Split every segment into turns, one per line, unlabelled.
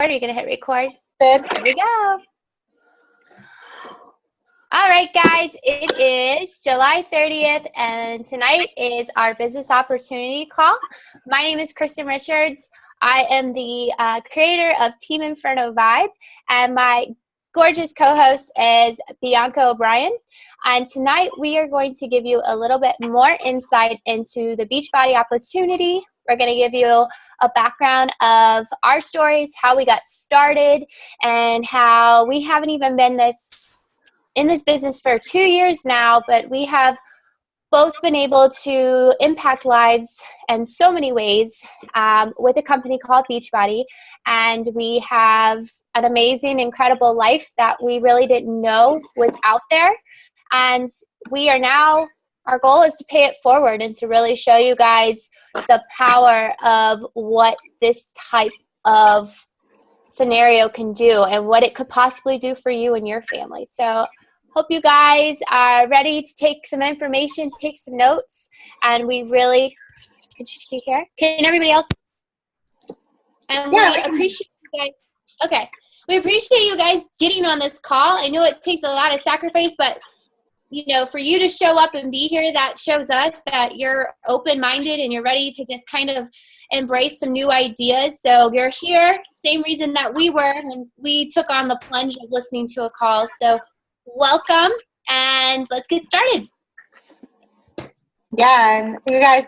Are you going to hit record?
There
we go. All right, guys, it is July 30th, and tonight is our business opportunity call. My name is Kristen Richards. I am the creator of Team Inferno Vibe, and my gorgeous co-host is Bianca O'Brien. And tonight we are going to give you a little bit more insight into the Beachbody opportunity. We're going to give you a background of our stories, how we got started, and how we haven't even been in this business for 2 years now, but we have both been able to impact lives in so many ways with a company called Beachbody. And we have an amazing, incredible life that we really didn't know was out there. And we are now, our goal is to pay it forward and to really show you guys the power of what this type of scenario can do and what it could possibly do for you and your family. So hope you guys are ready to take some information, take some notes, and we really, could you see here? Can everybody else? And we appreciate you guys. Okay. We appreciate you guys getting on this call. I know it takes a lot of sacrifice, but you know, for you to show up and be here, that shows us that you're open-minded and you're ready to just kind of embrace some new ideas. So you're here, same reason that we were when we took on the plunge of listening to a call. So welcome, and let's get started.
Yeah, and you guys,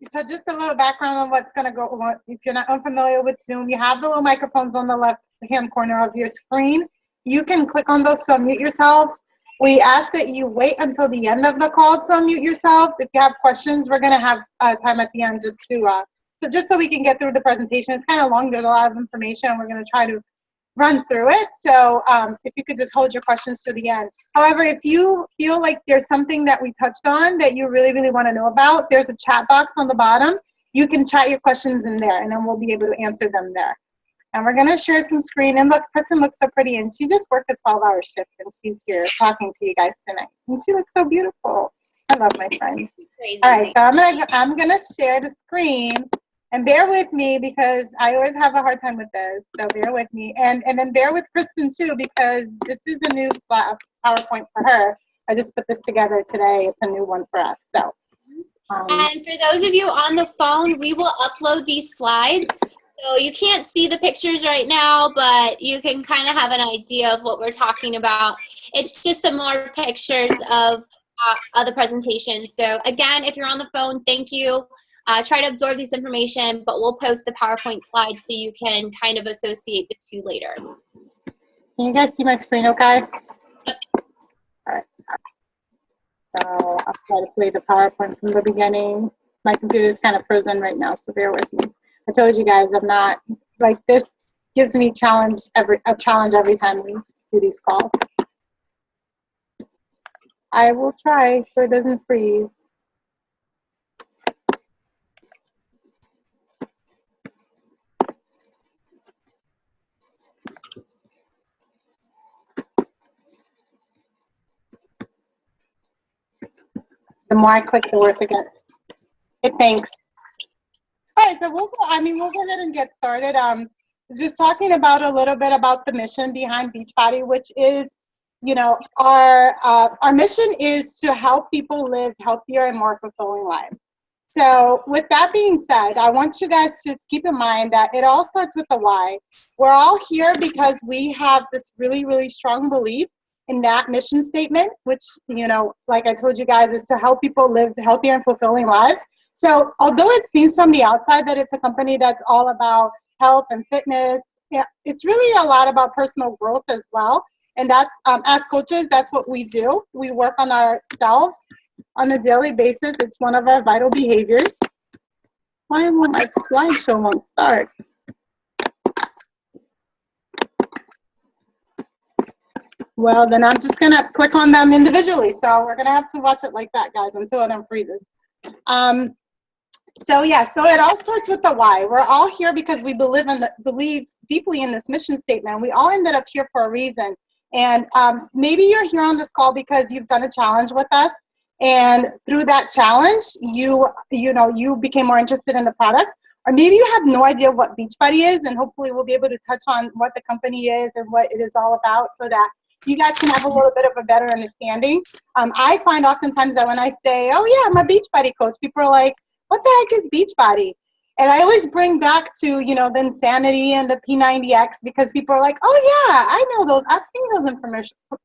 so just a little background on what's going to go on. If you're not unfamiliar with Zoom, you have the little microphones on the left-hand corner of your screen. You can click on those to unmute yourselves. We ask that you wait until the end of the call to unmute yourselves. If you have questions, we're going to have time at the end just so we can get through the presentation. It's kind of long. There's a lot of information. We're going to try to run through it. So if you could just hold your questions to the end. However, if you feel like there's something that we touched on that you really, really want to know about, there's a chat box on the bottom. You can chat your questions in there, and then we'll be able to answer them there. And we're going to share some screen. And look, Kristen looks so pretty, and she just worked a 12-hour shift, and she's here talking to you guys tonight. And she looks so beautiful. I love my friend. All right, so I'm gonna share the screen. And bear with me because I always have a hard time with this. So bear with me. And then bear with Kristen, too, because this is a new PowerPoint for her. I just put this together today. It's a new one for us. So.
And for those of you on the phone, we will upload these slides. So you can't see the pictures right now, but you can kind of have an idea of what we're talking about. It's just some more pictures of the presentation. So again, if you're on the phone, thank you. Try to absorb this information, but we'll post the PowerPoint slides so you can kind of associate the two later.
Can you guys see my screen okay? Yep. All right. So I'll try to play the PowerPoint from the beginning. My computer is kind of frozen right now, so bear with me. I told you guys I'm not, like, this gives me a challenge every time we do these calls. I will try so it doesn't freeze. The more I click, the worse it gets. It thanks. All right, so we'll go ahead and get started. Just talking about a little bit about the mission behind Beachbody, which is, you know, our mission is to help people live healthier and more fulfilling lives. So with that being said, I want you guys to keep in mind that it all starts with the why. We're all here because we have this really, really strong belief in that mission statement, which, you know, like I told you guys, is to help people live healthier and fulfilling lives. So although it seems from the outside that it's a company that's all about health and fitness, yeah, it's really a lot about personal growth as well. And that's, as coaches, that's what we do. We work on ourselves on a daily basis. It's one of our vital behaviors. Why won't my slideshow won't start? Well, then I'm just going to click on them individually. So we're going to have to watch it like that, guys, until it unfreezes. So it all starts with the why. We're all here because we believe deeply in this mission statement. We all ended up here for a reason. And maybe you're here on this call because you've done a challenge with us. And through that challenge, you became more interested in the products. or maybe you have no idea what Beachbody is, and hopefully we'll be able to touch on what the company is and what it is all about so that you guys can have a little bit of a better understanding. I find oftentimes that when I say, oh yeah, I'm a Beachbody coach, people are like, what the heck is Beachbody? And I always bring back to, you know, the Insanity and the P90X, because people are like, oh yeah, I know those. I've seen those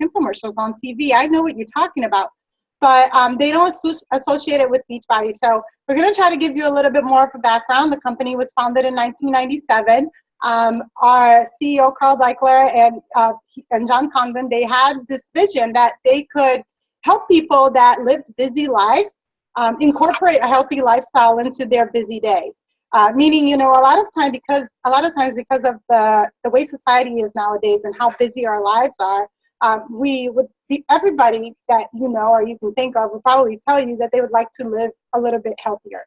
infomercials on TV. I know what you're talking about. But they don't associate it with Beachbody. So we're going to try to give you a little bit more of a background. The company was founded in 1997. Our CEO, Carl Deichler, and John Congdon, they had this vision that they could help people that lived busy lives incorporate a healthy lifestyle into their busy days. Meaning, you know, a lot of times because of the way society is nowadays and how busy our lives are, everybody that you know or you can think of will probably tell you that they would like to live a little bit healthier.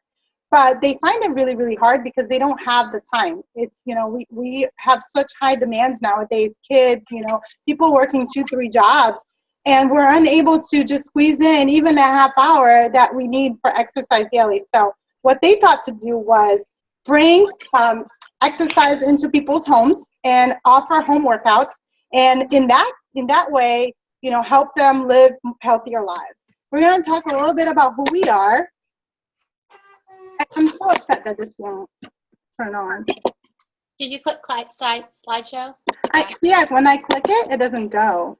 But they find it really, really hard because they don't have the time. It's, you know, we have such high demands nowadays, kids, you know, people working 2-3 jobs, and we're unable to just squeeze in even a half hour that we need for exercise daily. So what they thought to do was bring exercise into people's homes and offer home workouts, and in that way, you know, help them live healthier lives. We're going to talk a little bit about who we are. I'm so upset that this won't turn on.
Did you click slideshow?
Yeah, when I click it, it doesn't go.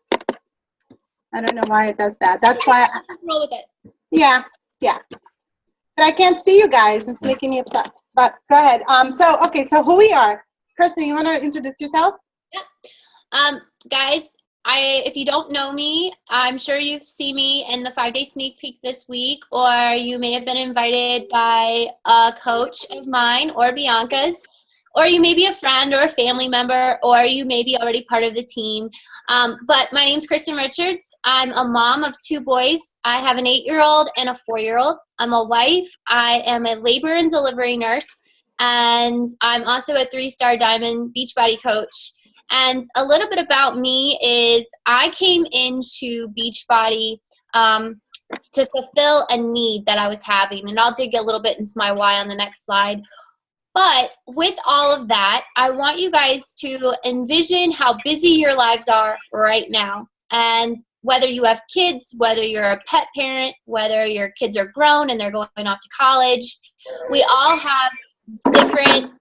I don't know why it does that. That's why.
Roll with it.
Yeah. But I can't see you guys. It's making me upset. But go ahead. So who we are. Kristen, you want to introduce yourself?
Yeah. Guys, if you don't know me, I'm sure you've seen me in the 5-day sneak peek this week, or you may have been invited by a coach of mine or Bianca's, or you may be a friend or a family member, or you may be already part of the team. But my name's Kristen Richards. I'm a mom of 2 boys. I have an 8-year-old and a 4-year-old. I'm a wife. I am a labor and delivery nurse, and I'm also a 3-star Diamond Beachbody coach. And a little bit about me is I came into Beachbody to fulfill a need that I was having. And I'll dig a little bit into my why on the next slide. But with all of that, I want you guys to envision how busy your lives are right now. And whether you have kids, whether you're a pet parent, whether your kids are grown and they're going off to college, we all have different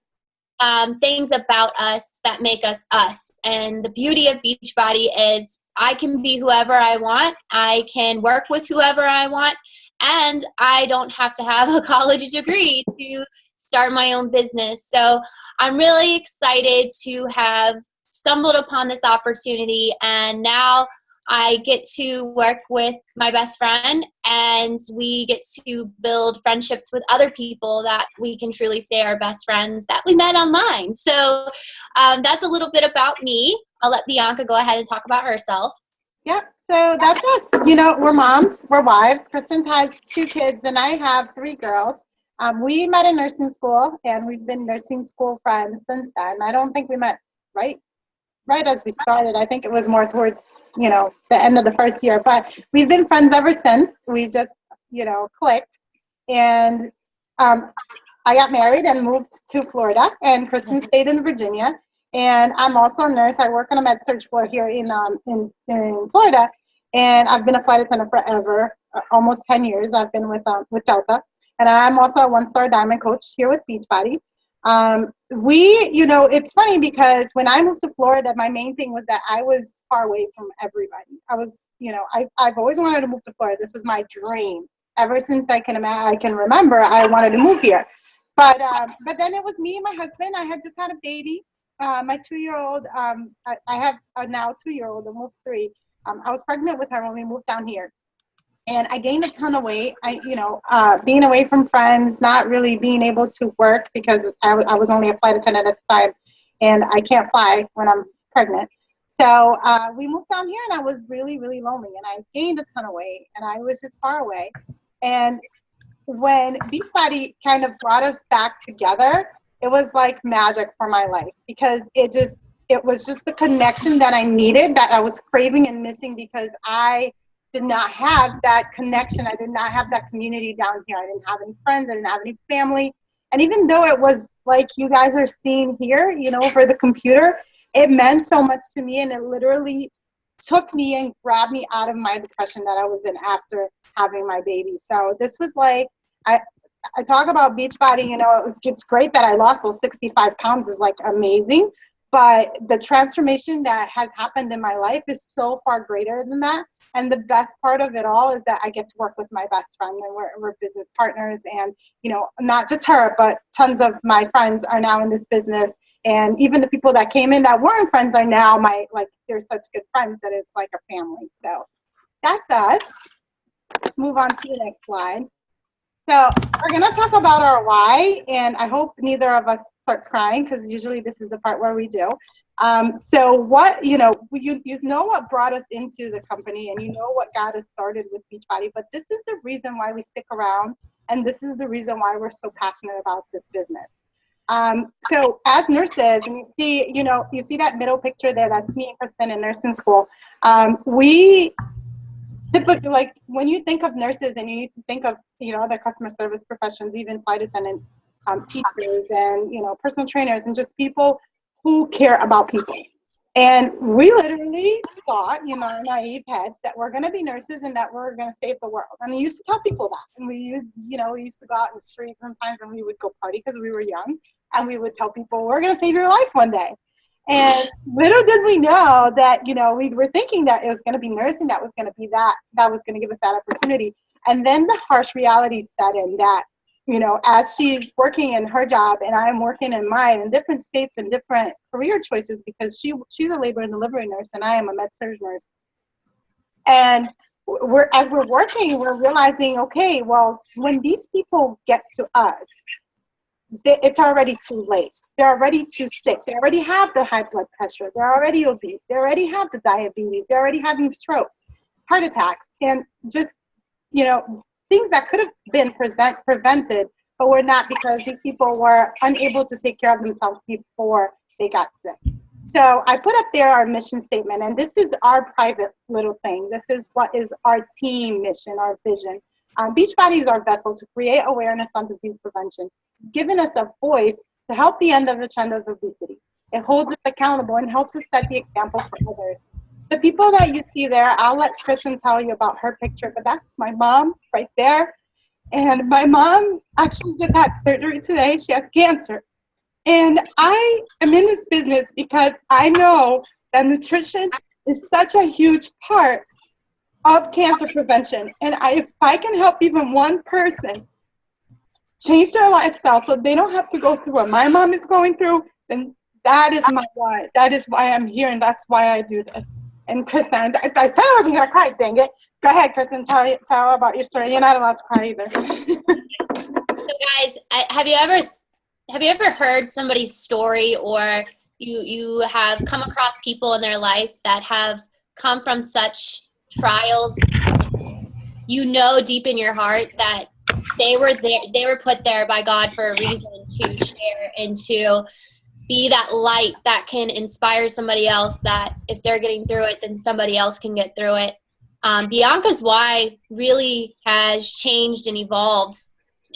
things about us that make us us. And the beauty of Beachbody is I can be whoever I want. I can work with whoever I want. And I don't have to have a college degree to start my own business. So I'm really excited to have stumbled upon this opportunity, and now I get to work with my best friend, and we get to build friendships with other people that we can truly say are best friends that we met online. So that's a little bit about me. I'll let Bianca go ahead and talk about herself.
Yep. So that's us. You know, we're moms, we're wives. Kristen has 2 kids, and I have 3 girls. We met in nursing school, and we've been nursing school friends since then. I don't think we met right as we started. I think it was more towards, you know, the end of the first year. But we've been friends ever since. We just, you know, clicked. And I got married and moved to Florida, and Kristen stayed in Virginia. And I'm also a nurse. I work on a med surg floor here in Florida. And I've been a flight attendant forever, almost 10 years. I've been with Delta. And I'm also a 1-star Diamond coach here with Beachbody. You know, it's funny because when I moved to Florida, my main thing was that I was far away from everybody. I was, you know, I've always wanted to move to Florida. This was my dream. Ever since I can remember, I wanted to move here. But then it was me and my husband. I had just had a baby. My 2-year-old, I have a now 2-year-old, almost 3. I was pregnant with her when we moved down here. And I gained a ton of weight. Being away from friends, not really being able to work because I was only a flight attendant at the time, and I can't fly when I'm pregnant. So we moved down here, and I was really, really lonely, and I gained a ton of weight, and I was just far away. And when Beachbody kind of brought us back together, it was like magic for my life, because it was just the connection that I needed, that I was craving and missing, because I did not have that connection. I did not have that community down here. I didn't have any friends. I didn't have any family. And even though it was like you guys are seeing here, you know, over the computer, it meant so much to me, and it literally took me and grabbed me out of my depression that I was in after having my baby. So this was like, I talk about Beachbody, you know, it's great that I lost those 65 pounds is like amazing, but the transformation that has happened in my life is so far greater than that. And the best part of it all is that I get to work with my best friend, and we're business partners. And, you know, not just her, but tons of my friends are now in this business. And even the people that came in that weren't friends are now they're such good friends that it's like a family. So that's us. Let's move on to the next slide. So we're going to talk about our why, and I hope neither of us starts crying, because usually this is the part where we do. So what, you know what brought us into the company, and you know what got us started with Beachbody, but this is the reason why we stick around, and this is the reason why we're so passionate about this business. So as nurses, and you see that middle picture there, that's me and Kristen in nursing school. We typically, like, when you think of nurses and you think of, other customer service professions, even flight attendants, teachers, and, personal trainers, and just people who care about people. And we literally thought, in our naive heads, that we're going to be nurses and that we're going to save the world. And we used to tell people that. And we used to go out in the street sometimes, and we would go party because we were young. And we would tell people, we're going to save your life one day. And little did we know that, we were thinking that it was going to be nursing that was going to be that was going to give us that opportunity. And then the harsh reality set in that, as she's working in her job and I'm working in mine, in different states and different career choices, because she's a labor and delivery nurse and I am a med-surg nurse. And as we're working, we're realizing, okay, well, when these people get to us, it's already too late. They're already too sick. They already have the high blood pressure. They're already obese. They already have the diabetes. They're already having strokes, heart attacks, and just, things that could have been prevented, but were not, because these people were unable to take care of themselves before they got sick. So I put up there our mission statement, and this is our private little thing. This is what is our team mission, our vision. Beachbody is our vessel to create awareness on disease prevention, giving us a voice to help the end of the trend of obesity. It holds us accountable and helps us set the example for others. The people that you see there, I'll let Kristen tell you about her picture, but that's my mom right there. And my mom actually just had surgery today. She has cancer. And I am in this business because I know that nutrition is such a huge part of cancer prevention. And if I can help even one person change their lifestyle so they don't have to go through what my mom is going through, then that is my why. That is why I'm here, and that's why I do this. And Kristen, I said I was going to cry, dang it. Go ahead, Kristen, tell about your story. You're not allowed to cry either.
So guys, have you ever heard somebody's story, or you have come across people in their life that have come from such trials? Deep in your heart that they were put there by God for a reason, to share and to be that light that can inspire somebody else, that if they're getting through it, then somebody else can get through it. Bianca's why really has changed and evolved.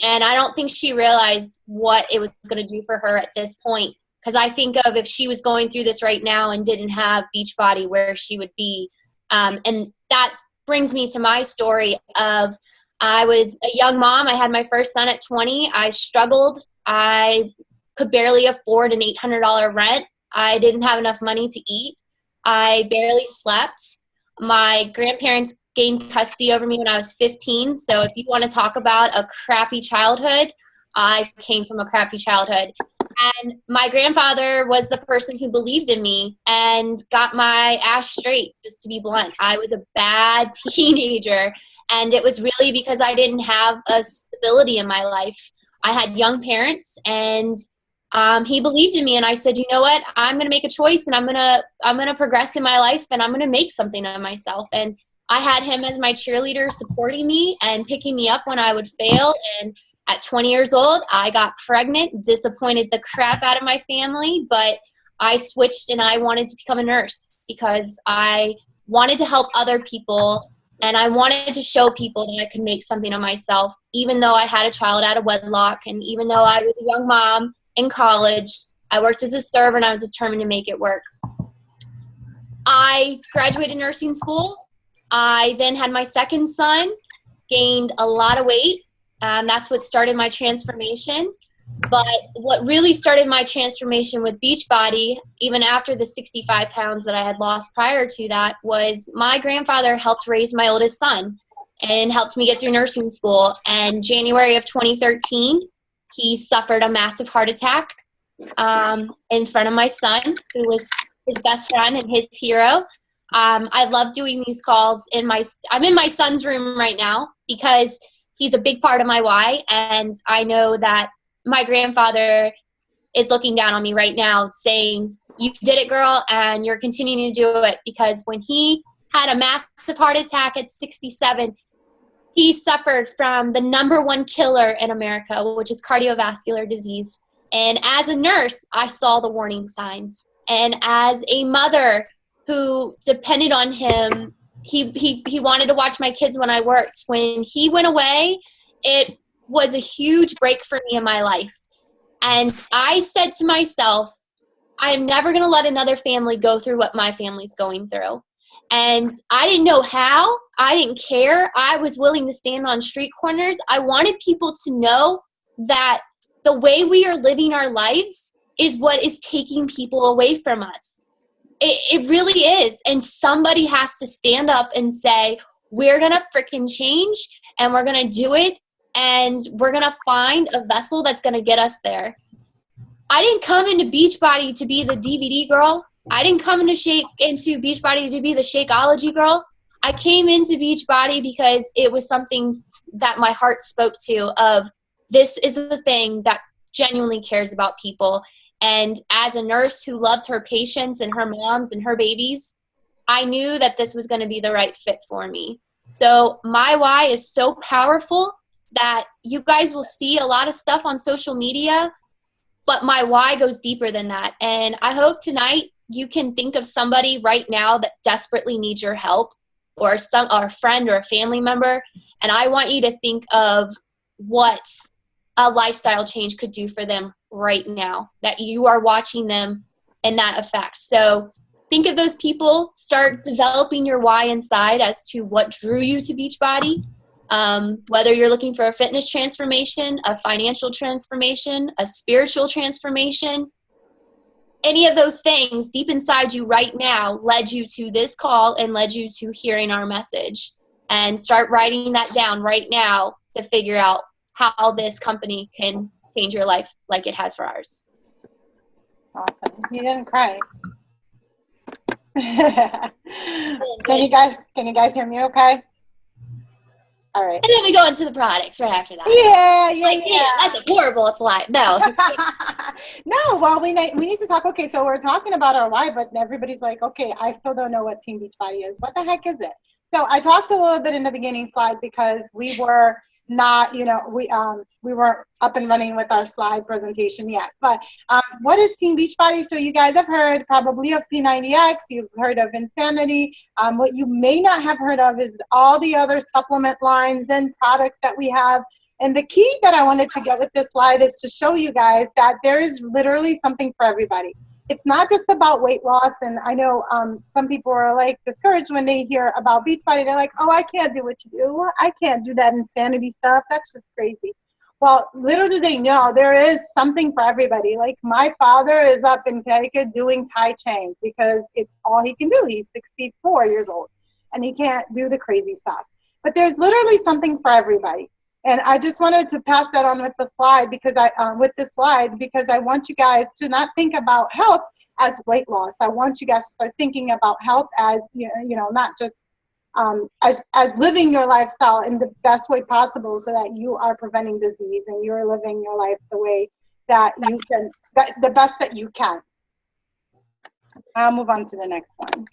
And I don't think she realized what it was going to do for her at this point. Because I think of if she was going through this right now and didn't have Beachbody, where she would be. And that brings me to my story of, I was a young mom. I had my first son at 20. I struggled. I could barely afford an $800 rent. I didn't have enough money to eat. I barely slept. My grandparents gained custody over me when I was 15. So if you want to talk about a crappy childhood, I came from a crappy childhood. And my grandfather was the person who believed in me and got my ass straight, just to be blunt. I was a bad teenager, and it was really because I didn't have a stability in my life. I had young parents, and he believed in me, and I said, you know what, I'm going to make a choice, and I'm going to progress in my life, and I'm going to make something of myself. And I had him as my cheerleader, supporting me and picking me up when I would fail. And at 20 years old, I got pregnant, disappointed the crap out of my family, but I switched and I wanted to become a nurse because I wanted to help other people And I wanted to show people that I could make something of myself, even though I had a child out of wedlock, and even though I was a young mom in college. I worked as a server, and I was determined to make it work. I graduated nursing school. I then had my second son, gained a lot of weight. That's what started my transformation. But what really started my transformation with Beachbody, even after the 65 pounds that I had lost prior to that, was my grandfather helped raise my oldest son and helped me get through nursing school. And January of 2013, he suffered a massive heart attack in front of my son, who was his best friend and his hero. I love doing these calls. I'm in my son's room right now because he's a big part of my why, and I know that my grandfather is looking down on me right now saying, you did it, girl, and you're continuing to do it. Because when he had a massive heart attack at 67, he suffered from the #1 killer in America, which is cardiovascular disease. And as a nurse, I saw the warning signs. And as a mother who depended on him, he wanted to watch my kids when I worked. When he went away, it was a huge break for me in my life. And I said to myself, I'm never going to let another family go through what my family's going through. And I didn't know how. I didn't care. I was willing to stand on street corners. I wanted people to know that the way we are living our lives is what is taking people away from us. It really is. And somebody has to stand up and say, we're going to freaking change, and we're going to do it. And we're going to find a vessel that's going to get us there. I didn't come into Beachbody to be the DVD girl. I didn't come into Beachbody to be the Shakeology girl. I came into Beachbody because it was something that my heart spoke to, of this is the thing that genuinely cares about people. And as a nurse who loves her patients and her moms and her babies, I knew that this was going to be the right fit for me. So my why is so powerful that you guys will see a lot of stuff on social media, but my why goes deeper than that. And I hope tonight you can think of somebody right now that desperately needs your help, or a friend or a family member. And I want you to think of what a lifestyle change could do for them right now, that you are watching them and that effect. So think of those people, start developing your why inside as to what drew you to Beachbody. Whether you're looking for a fitness transformation, a financial transformation, a spiritual transformation, any of those things deep inside you right now led you to this call and led you to hearing our message. And start writing that down right now to figure out how this company can change your life like it has for ours.
Awesome. You didn't cry. Can you guys hear me okay? All right.
And then we go into the products right after that.
Yeah.
That's horrible. It's a lie. No.
No, well, we need to talk. Okay, so we're talking about our why, but everybody's like, okay, I still don't know what Team Beachbody is. What the heck is it? So I talked a little bit in the beginning slide because we were not, we weren't up and running with our slide presentation yet. But what is Team Beachbody? So you guys have heard probably of P90X, you've heard of Insanity. What you may not have heard of is all the other supplement lines and products that we have. And the key that I wanted to get with this slide is to show you guys that there is literally something for everybody. It's not just about weight loss. And I know some people are like discouraged when they hear about Beachbody. They're like, oh, I can't do what you do. I can't do that insanity stuff. That's just crazy. Well, little do they know, there is something for everybody. Like my father is up in Connecticut doing Tai Chi because it's all he can do. He's 64 years old and he can't do the crazy stuff. But there's literally something for everybody. And I just wanted to pass that on with the slide because I want you guys to not think about health as weight loss. I want you guys to start thinking about health as, not just as living your lifestyle in the best way possible so that you are preventing disease and you're living your life the way that you can, the best that you can. I'll move on to the next one.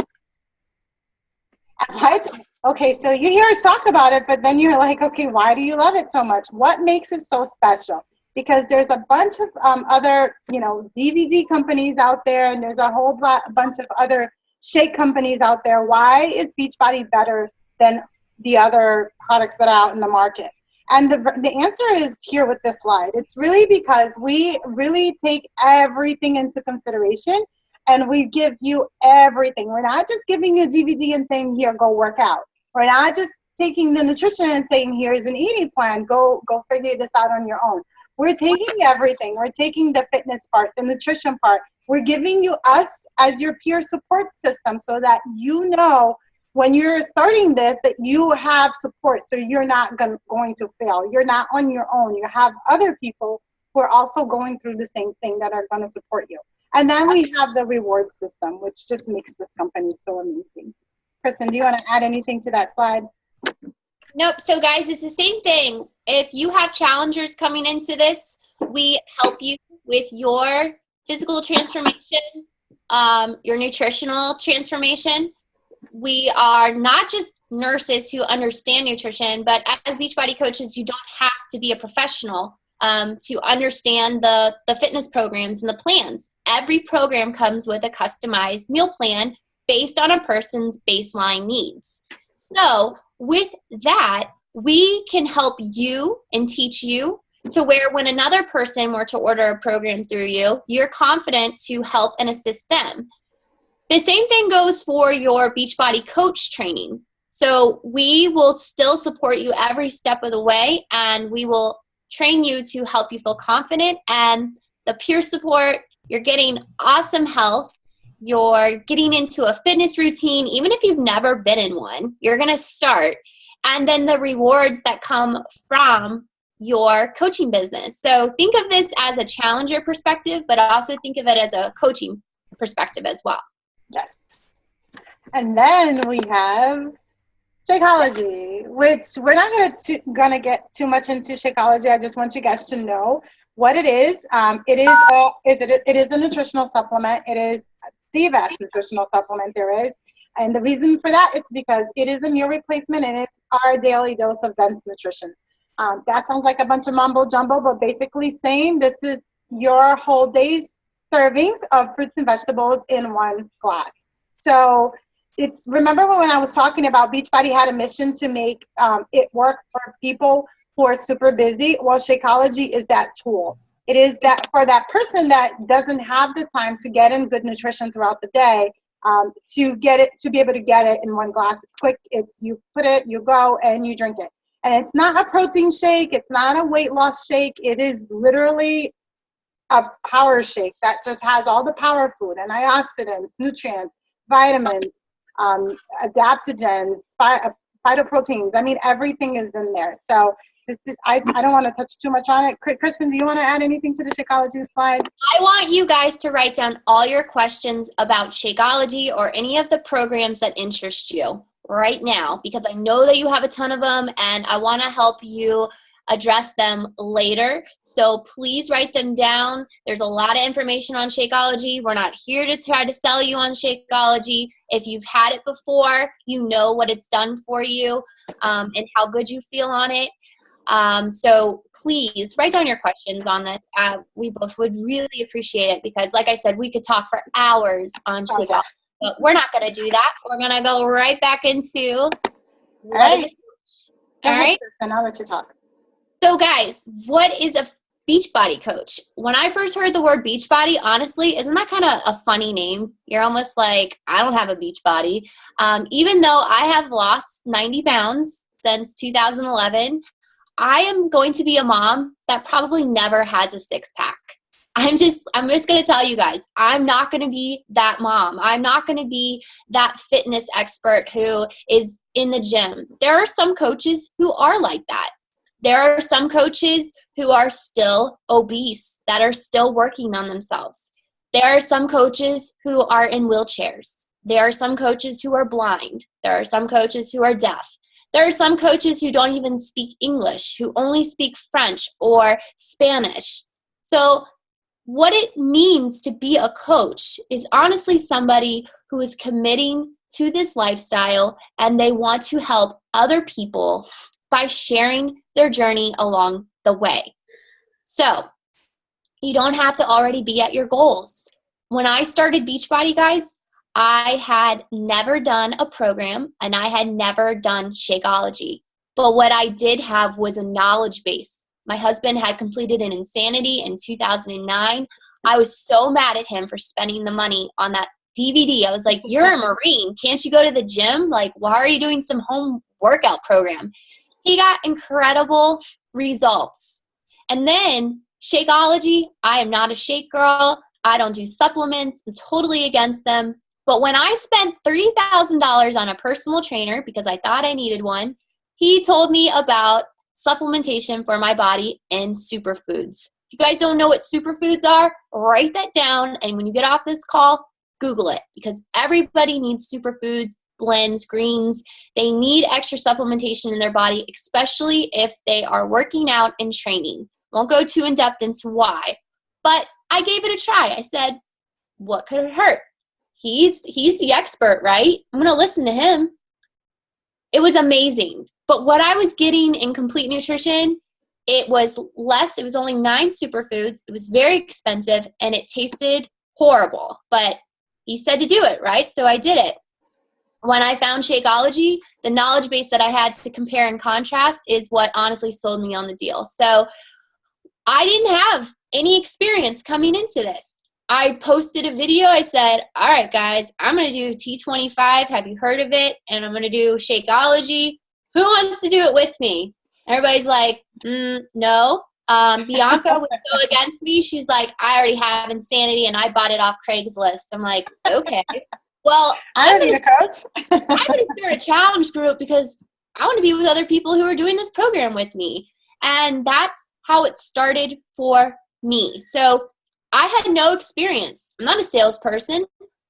Okay, so you hear us talk about it, but then you're like, okay, why do you love it so much? What makes it so special? Because there's a bunch of other, DVD companies out there, and there's a whole bunch of other shake companies out there. Why is Beachbody better than the other products that are out in the market? And the answer is here with this slide. It's really because we really take everything into consideration, and we give you everything. We're not just giving you a DVD and saying, here, go work out. We're not just taking the nutrition and saying, here's an eating plan, go figure this out on your own. We're taking everything. We're taking the fitness part, the nutrition part. We're giving you us as your peer support system so that you know when you're starting this that you have support, so you're not going to fail. You're not on your own. You have other people who are also going through the same thing that are going to support you. And then we have the reward system, which just makes this company so amazing. Kristen, do you want to add anything to that slide?
Nope. So guys, it's the same thing. If you have challengers coming into this, we help you with your physical transformation, your nutritional transformation. We are not just nurses who understand nutrition, but as Beachbody coaches, you don't have to be a professional to understand the fitness programs and the plans. Every program comes with a customized meal plan based on a person's baseline needs. So with that, we can help you and teach you to where when another person were to order a program through you, you're confident to help and assist them. The same thing goes for your Beachbody coach training. So we will still support you every step of the way, and we will train you to help you feel confident and the peer support. You're getting awesome health. You're getting into a fitness routine. Even if you've never been in one, you're going to start. And then the rewards that come from your coaching business. So think of this as a challenger perspective, but also think of it as a coaching perspective as well.
Yes. And then we have Shakeology, which we're not going to get too much into Shakeology. I just want you guys to know what it is. It is a nutritional supplement. It is the best nutritional supplement there is. And the reason for that is because it is a meal replacement, and it's our daily dose of dense nutrition. That sounds like a bunch of mumbo jumbo, but basically saying this is your whole day's servings of fruits and vegetables in one glass. So remember when I was talking about Beachbody had a mission to make it work for people who are super busy? Well, Shakeology is that tool. It is that for that person that doesn't have the time to get in good nutrition throughout the day, to be able to get it in one glass. It's quick. You put it, you go, and you drink it. And it's not a protein shake. It's not a weight loss shake. It is literally a power shake that just has all the power food, antioxidants, nutrients, vitamins, adaptogens, phytoproteins. I mean, everything is in there. So I don't want to touch too much on it. Kristen, do you want to add anything to the Shakeology slide?
I want you guys to write down all your questions about Shakeology or any of the programs that interest you right now, because I know that you have a ton of them, and I want to help you address them later. So please write them down. There's a lot of information on Shakeology. We're not here to try to sell you on Shakeology. If you've had it before, you know what it's done for you and how good you feel on it. So please write down your questions on this. We both would really appreciate it because, like I said, we could talk for hours on Shakeology, but we're not going to do that. We're going to go right back into what is a coach.
All right. And I'll let you talk.
So guys, what is a Beachbody coach? When I first heard the word Beachbody, honestly, isn't that kind of a funny name? You're almost like, I don't have a beach body. Even though I have lost 90 pounds since 2011, I am going to be a mom that probably never has a six-pack. I'm just going to tell you guys, I'm not going to be that mom. I'm not going to be that fitness expert who is in the gym. There are some coaches who are like that. There are some coaches who are still obese, that are still working on themselves. There are some coaches who are in wheelchairs. There are some coaches who are blind. There are some coaches who are deaf. There are some coaches who don't even speak English, who only speak French or Spanish. So what it means to be a coach is honestly somebody who is committing to this lifestyle, and they want to help other people by sharing their journey along the way. So you don't have to already be at your goals. When I started Beachbody, guys, I had never done a program and I had never done Shakeology. But what I did have was a knowledge base. My husband had completed an Insanity in 2009. I was so mad at him for spending the money on that DVD. I was like, you're a Marine. Can't you go to the gym? Like, why are you doing some home workout program? He got incredible results. And then Shakeology, I am not a shake girl. I don't do supplements. I'm totally against them. But when I spent $3,000 on a personal trainer because I thought I needed one, he told me about supplementation for my body and superfoods. If you guys don't know what superfoods are, write that down. And when you get off this call, Google it, because everybody needs superfood blends, greens. They need extra supplementation in their body, especially if they are working out and training. Won't go too in depth into why, but I gave it a try. I said, what could it hurt? He's the expert, right? I'm going to listen to him. It was amazing. But what I was getting in Complete Nutrition, it was less. It was only 9 superfoods. It was very expensive and it tasted horrible. But he said to do it, right? So I did it. When I found Shakeology, the knowledge base that I had to compare and contrast is what honestly sold me on the deal. So I didn't have any experience coming into this. I posted a video. I said, all right, guys, I'm going to do T25. Have you heard of it? And I'm going to do Shakeology. Who wants to do it with me? Everybody's like, no. Bianca would go against me. She's like, I already have Insanity and I bought it off Craigslist. I'm like, okay. Well,
I'm going to coach.
I'm going to start a challenge group because I want to be with other people who are doing this program with me. And that's how it started for me. So I had no experience. I'm not a salesperson.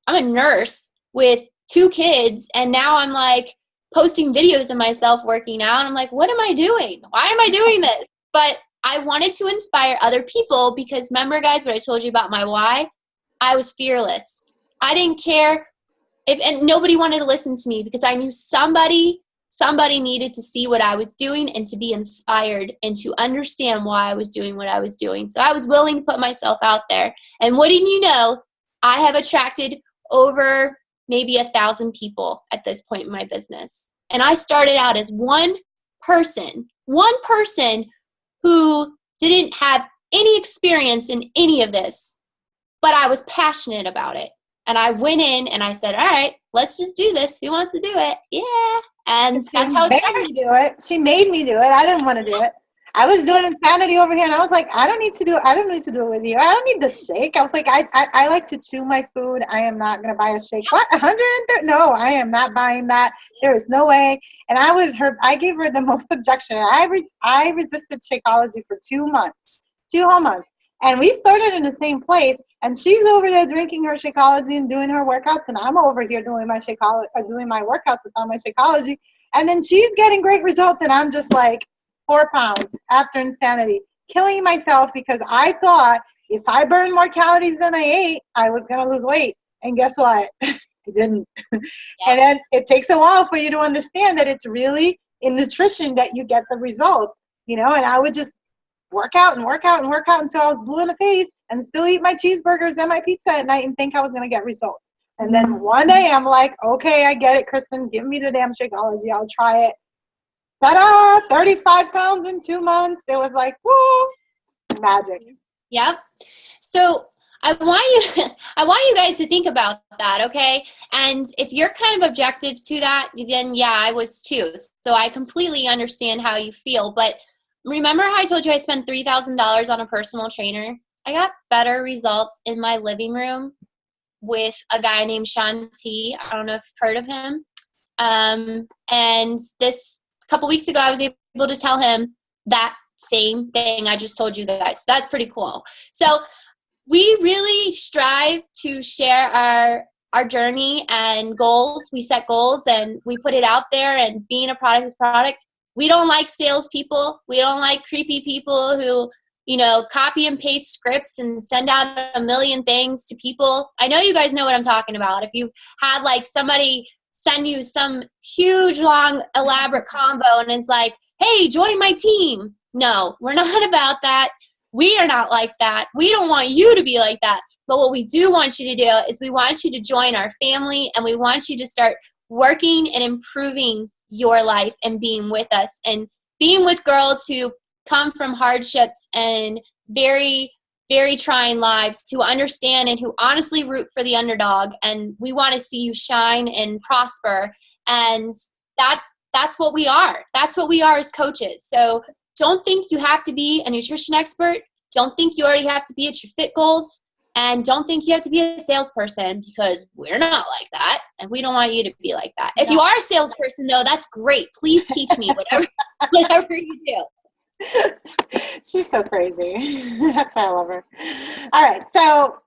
I'm a nurse with 2 kids. And now I'm like posting videos of myself working out. I'm like, what am I doing? Why am I doing this? But I wanted to inspire other people because remember, guys, what I told you about my why? I was fearless. I didn't care and nobody wanted to listen to me because I knew somebody needed to see what I was doing and to be inspired and to understand why I was doing what I was doing. So I was willing to put myself out there. And wouldn't you know, I have attracted over maybe 1,000 people at this point in my business. And I started out as one person who didn't have any experience in any of this, but I was passionate about it. And I went in and I said, all right, let's just do this. Who wants to do it? Yeah. And that's how it started.
She made me do it. She made me do it. I didn't want to do it. I was doing Insanity over here and I was like, I don't need to do it with you. I don't need the shake. I was like, I like to chew my food. I am not going to buy a shake. What? 130? No, I am not buying that. There is no way. And I gave her the most objection. I resisted Shakeology for 2 months, 2 whole months. And we started in the same place. And she's over there drinking her Shakeology and doing her workouts, and I'm over here doing my Shakeology, doing my workouts without my Shakeology. And then she's getting great results, and I'm just like 4 pounds after Insanity, killing myself because I thought if I burned more calories than I ate, I was gonna lose weight. And guess what? I didn't. Yeah. And then it takes a while for you to understand that it's really in nutrition that you get the results, you know. And I would just work out until I was blue in the face and still eat my cheeseburgers and my pizza at night and think I was going to get results. And then one day I'm like, okay, I get it, Kristen. Give me the damn Shakeology. I'll try it. Ta-da! 35 pounds in 2 months. It was like, woo, magic.
Yep. So I want you guys to think about that, okay? And if you're kind of objective to that, then yeah, I was too. So I completely understand how you feel. But remember how I told you I spent $3,000 on a personal trainer? I got better results in my living room with a guy named Sean T. I don't know if you've heard of him. And this couple weeks ago, I was able to tell him that same thing I just told you guys. So that's pretty cool. So we really strive to share our journey and goals. We set goals and we put it out there, and being a product is product. We don't like salespeople. We don't like creepy people who, you know, copy and paste scripts and send out a million things to people. I know you guys know what I'm talking about. If you've had like somebody send you some huge, long, elaborate combo and it's like, hey, join my team. No, we're not about that. We are not like that. We don't want you to be like that. But what we do want you to do is we want you to join our family, and we want you to start working and improving your life and being with us and being with girls who come from hardships and very, very trying lives, to understand and who honestly root for the underdog. And we want to see you shine and prosper. And that's what we are. That's what we are as coaches. So don't think you have to be a nutrition expert. Don't think you already have to be at your fit goals. And don't think you have to be a salesperson, because we're not like that. And we don't want you to be like that. If you are a salesperson, though, that's great. Please teach me whatever you do.
She's so crazy. That's why I love her. All right. So,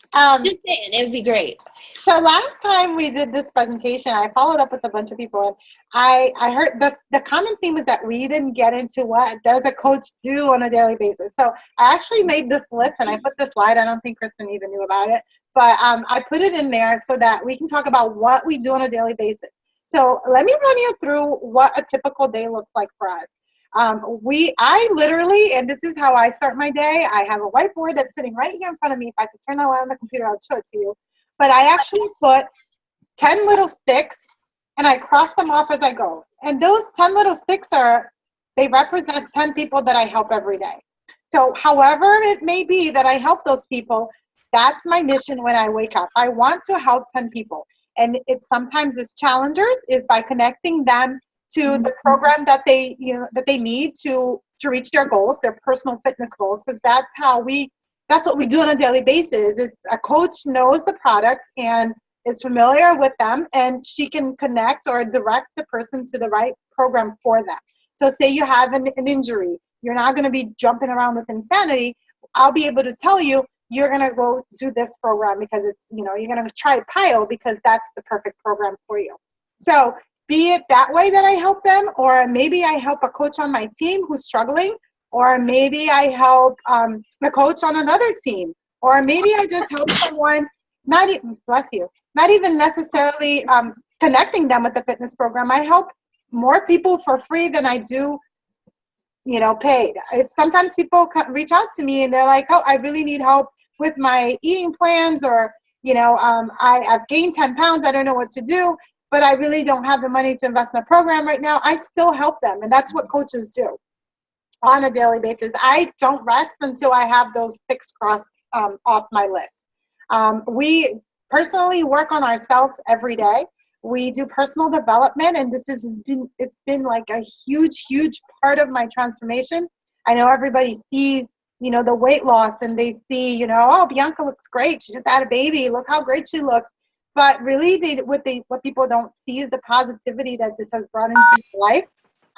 just saying, it would be great.
So last time we did this presentation, I followed up with a bunch of people, and I heard the common theme is that we didn't get into what does a coach do on a daily basis. So I actually made this list, and I put this slide. I don't think Kristen even knew about it, but I put it in there so that we can talk about what we do on a daily basis. So let me run you through what a typical day looks like for us. I literally, and this is how I start my day, I have a whiteboard that's sitting right here in front of me. If I could turn it on the computer, I'll show it to you. But I actually put 10 little sticks, and I cross them off as I go. And those 10 little sticks they represent 10 people that I help every day. So however it may be that I help those people, that's my mission when I wake up. I want to help 10 people. And it sometimes is challengers, is by connecting them to the program that they need to reach their goals, their personal fitness goals, because that's what we do on a daily basis. It's a coach knows the products and is familiar with them, and she can connect or direct the person to the right program for them. So say you have an injury, you're not going to be jumping around with insanity. I'll be able to tell you, you're going to go do this program because it's, you're going to try PIO because that's the perfect program for you. So be it that way that I help them, or maybe I help a coach on my team who's struggling, or maybe I help a coach on another team, or maybe I just help someone, not even necessarily connecting them with the fitness program. I help more people for free than I do, paid. Sometimes people reach out to me and they're like, oh, I really need help with my eating plans, or, I've gained 10 pounds, I don't know what to do, but I really don't have the money to invest in a program right now. I still help them, and that's what coaches do on a daily basis. I don't rest until I have those sticks crossed off my list. We personally work on ourselves every day. We do personal development, and it's been like a huge, huge part of my transformation. I know everybody sees, the weight loss, and they see, oh, Bianca looks great. She just had a baby. Look how great she looks. But really, what people don't see is the positivity that this has brought into my life.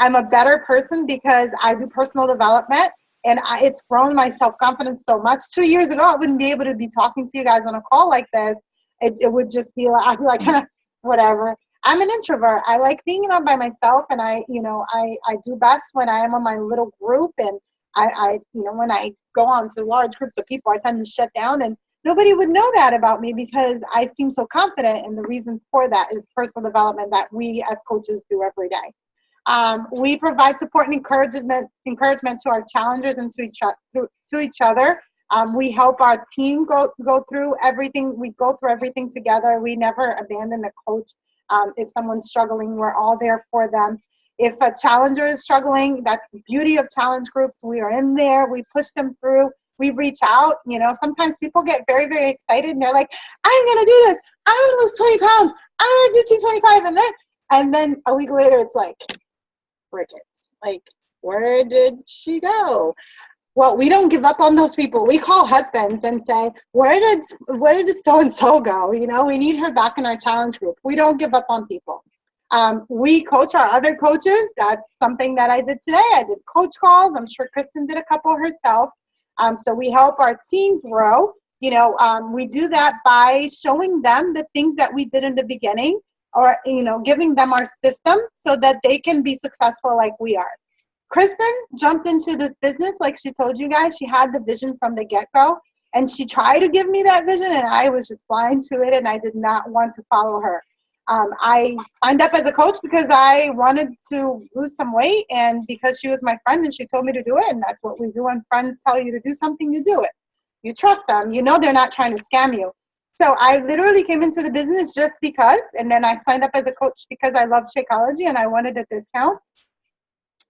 I'm a better person because I do personal development, and it's grown my self-confidence so much. 2 years ago, I wouldn't be able to be talking to you guys on a call like this. It would just be like, I'd be like, whatever. I'm an introvert. I like being out by myself, and I do best when I am on my little group, and when I go on to large groups of people, I tend to shut down, and nobody would know that about me because I seem so confident, and the reason for that is personal development that we as coaches do every day. We provide support and encouragement to our challengers and to each other. We help our team go through everything. We go through everything together. We never abandon a coach. If someone's struggling, we're all there for them. If a challenger is struggling, that's the beauty of challenge groups. We are in there. We push them through. We reach out. Sometimes people get very, very excited, and they're like, I'm going to do this. I'm going to lose 20 pounds. I'm going to do 225. And then a week later, it's like, crickets. Like, where did she go? Well, we don't give up on those people. We call husbands and say, where did so-and-so go? We need her back in our challenge group. We don't give up on people. We coach our other coaches. That's something that I did today. I did coach calls. I'm sure Kristen did a couple herself. So we help our team grow. We do that by showing them the things that we did in the beginning, or, giving them our system so that they can be successful like we are. Kristen jumped into this business, like she told you guys. She had the vision from the get-go, and she tried to give me that vision, and I was just blind to it, and I did not want to follow her. I signed up as a coach because I wanted to lose some weight, and because she was my friend and she told me to do it, and that's what we do when friends tell you to do something, you do it. You trust them. You know they're not trying to scam you. So I literally came into the business just because, and then I signed up as a coach because I love Shakeology and I wanted a discount.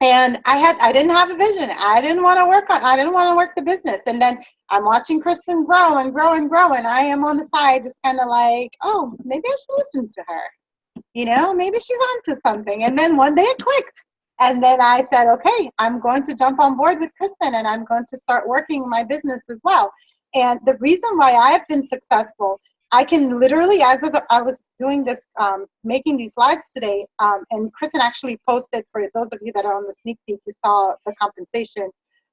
And I didn't have a vision. I didn't want to work the business. And then I'm watching Kristen grow and grow and grow. And I am on the side just kind of like, oh, maybe I should listen to her. You know, maybe she's onto something. And then one day it clicked. And then I said, okay, I'm going to jump on board with Kristen and I'm going to start working my business as well. And the reason why I've been successful, I can literally, as I was doing this, making these slides today, and Kristen actually posted, for those of you that are on the sneak peek, you saw the compensation.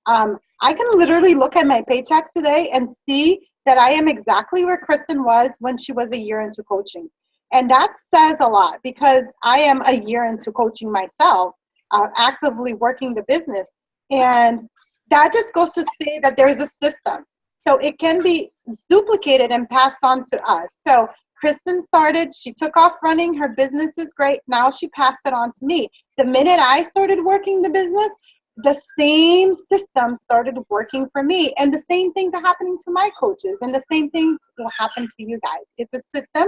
I can literally look at my paycheck today and see that I am exactly where Kristen was when she was a year into coaching. And that says a lot because I am a year into coaching myself, actively working the business. And that just goes to say that there's a system. So it can be duplicated and passed on to us. So Kristen started, she took off running, her business is great. Now she passed it on to me. The minute I started working the business, the same system started working for me. And the same things are happening to my coaches and the same things will happen to you guys. It's a system.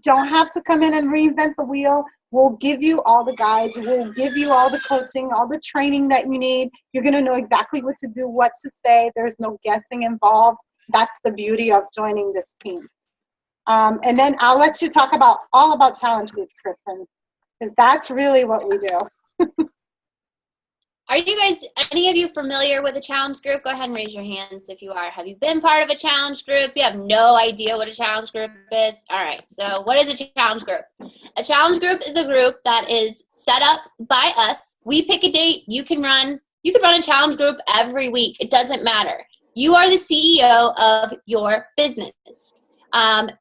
Don't have to come in and reinvent the wheel. We'll give you all the guides. We'll give you all the coaching, all the training that you need. You're going to know exactly what to do, what to say. There's no guessing involved. That's the beauty of joining this team. And then I'll let you talk all about challenge groups, Kristen, because that's really what we do.
Are you guys, any of you familiar with a challenge group? Go ahead and raise your hands if you are. Have you been part of a challenge group? You have no idea what a challenge group is? All right, so what is a challenge group? A challenge group is a group that is set up by us. We pick a date. You can run a challenge group every week. It doesn't matter. You are the CEO of your business.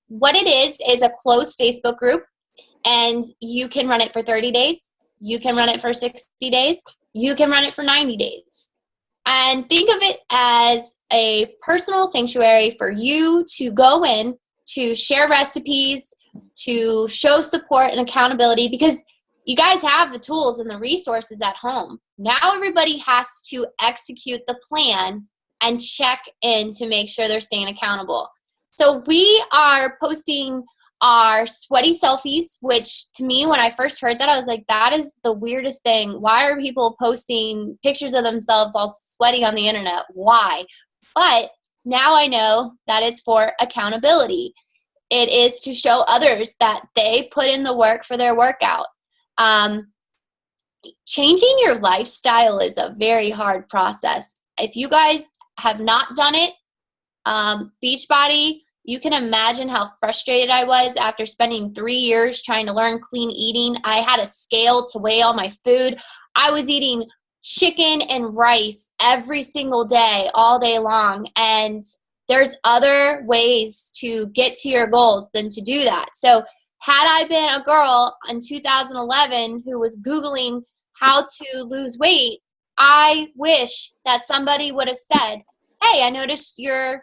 What it is a closed Facebook group, and you can run it for 30 days. You can run it for 60 days. You can run it for 90 days. And think of it as a personal sanctuary for you to go in, to share recipes, to show support and accountability, because you guys have the tools and the resources at home. Now everybody has to execute the plan and check in to make sure they're staying accountable. So we are posting our sweaty selfies, which to me, when I first heard that, I was like, that is the weirdest thing. Why are people posting pictures of themselves all sweaty on the internet? Why? But now I know that it's for accountability. It is to show others that they put in the work for their workout. Changing your lifestyle is a very hard process. If you guys have not done it, Beachbody, you can imagine how frustrated I was after spending 3 years trying to learn clean eating. I had a scale to weigh all my food. I was eating chicken and rice every single day, all day long. And there's other ways to get to your goals than to do that. So had I been a girl in 2011 who was Googling how to lose weight, I wish that somebody would have said, hey, I noticed you're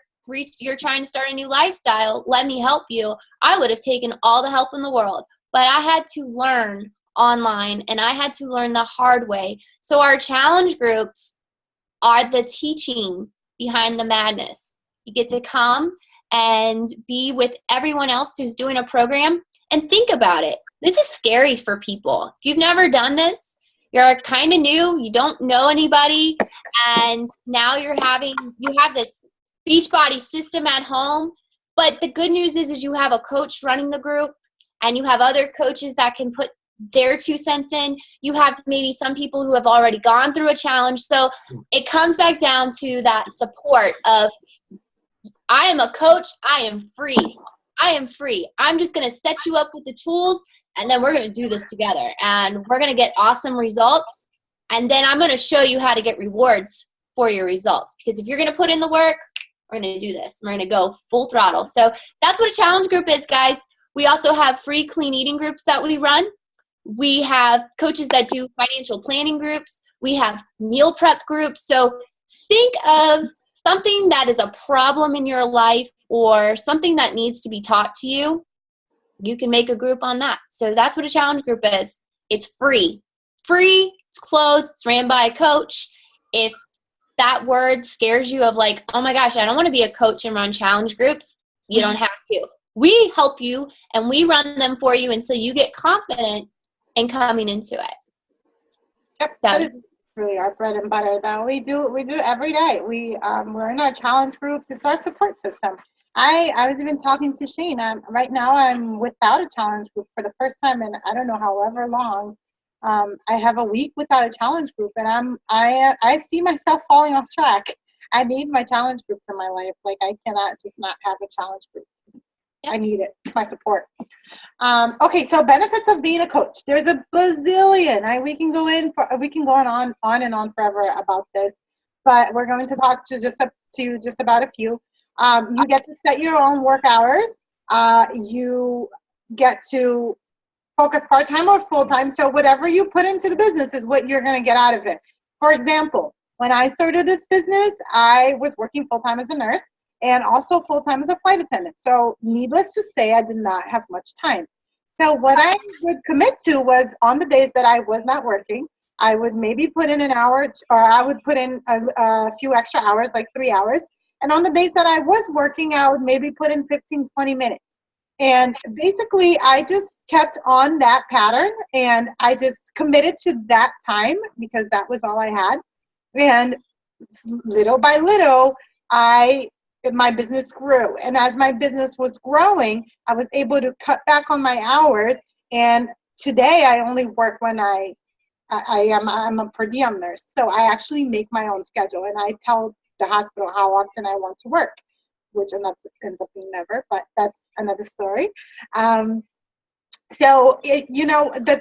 trying to start a new lifestyle. Let me help you. I would have taken all the help in the world. But I had to learn online, and I had to learn the hard way. So our challenge groups are the teaching behind the madness. You get to come and be with everyone else who's doing a program and think about it. This is scary for people. If you've never done this, you're kind of new, you don't know anybody, and now you have this Beachbody system at home. But the good news is you have a coach running the group, and you have other coaches that can put their 2 cents in. You have maybe some people who have already gone through a challenge. So it comes back down to that support of, I am a coach, I am free. I'm just going to set you up with the tools, and then we're going to do this together, and we're going to get awesome results. And then I'm going to show you how to get rewards for your results. Because if you're going to put in the work, we're going to do this. We're going to go full throttle. So that's what a challenge group is, guys. We also have free clean eating groups that we run. We have coaches that do financial planning groups. We have meal prep groups. So think of something that is a problem in your life or something that needs to be taught to you. You can make a group on that. So that's what a challenge group is. It's free. Free, it's closed, it's ran by a coach. If that word scares you of like, oh my gosh, I don't want to be a coach and run challenge groups. You don't have to. We help you and we run them for you until you get confident in coming into it.
Yep,
So,
that is really our bread and butter though. We do every day. We're in our challenge groups. It's our support system. I was even talking to Shane. Right now I'm without a challenge group for the first time in I don't know however long. I have a week without a challenge group, and I see myself falling off track. I need my challenge groups in my life. Like I cannot just not have a challenge group. I need it. It's my support. Okay, so benefits of being a coach. There's a bazillion. We can go on and on forever about this, but we're going to talk to just about a few. You get to set your own work hours. You get to focus part-time or full-time. So whatever you put into the business is what you're going to get out of it. For example, when I started this business, I was working full-time as a nurse and also full-time as a flight attendant. So needless to say, I did not have much time. So what I would commit to was on the days that I was not working, I would maybe put in an hour or I would put in a few extra hours, like 3 hours. And on the days that I was working, I would maybe put in 15, 20 minutes. And basically, I just kept on that pattern and I just committed to that time because that was all I had. And little by little, my business grew. And as my business was growing, I was able to cut back on my hours. And today I only work when I'm a per diem nurse. So I actually make my own schedule and I tell the hospital how often I want to work, which ends up being never, but that's another story. The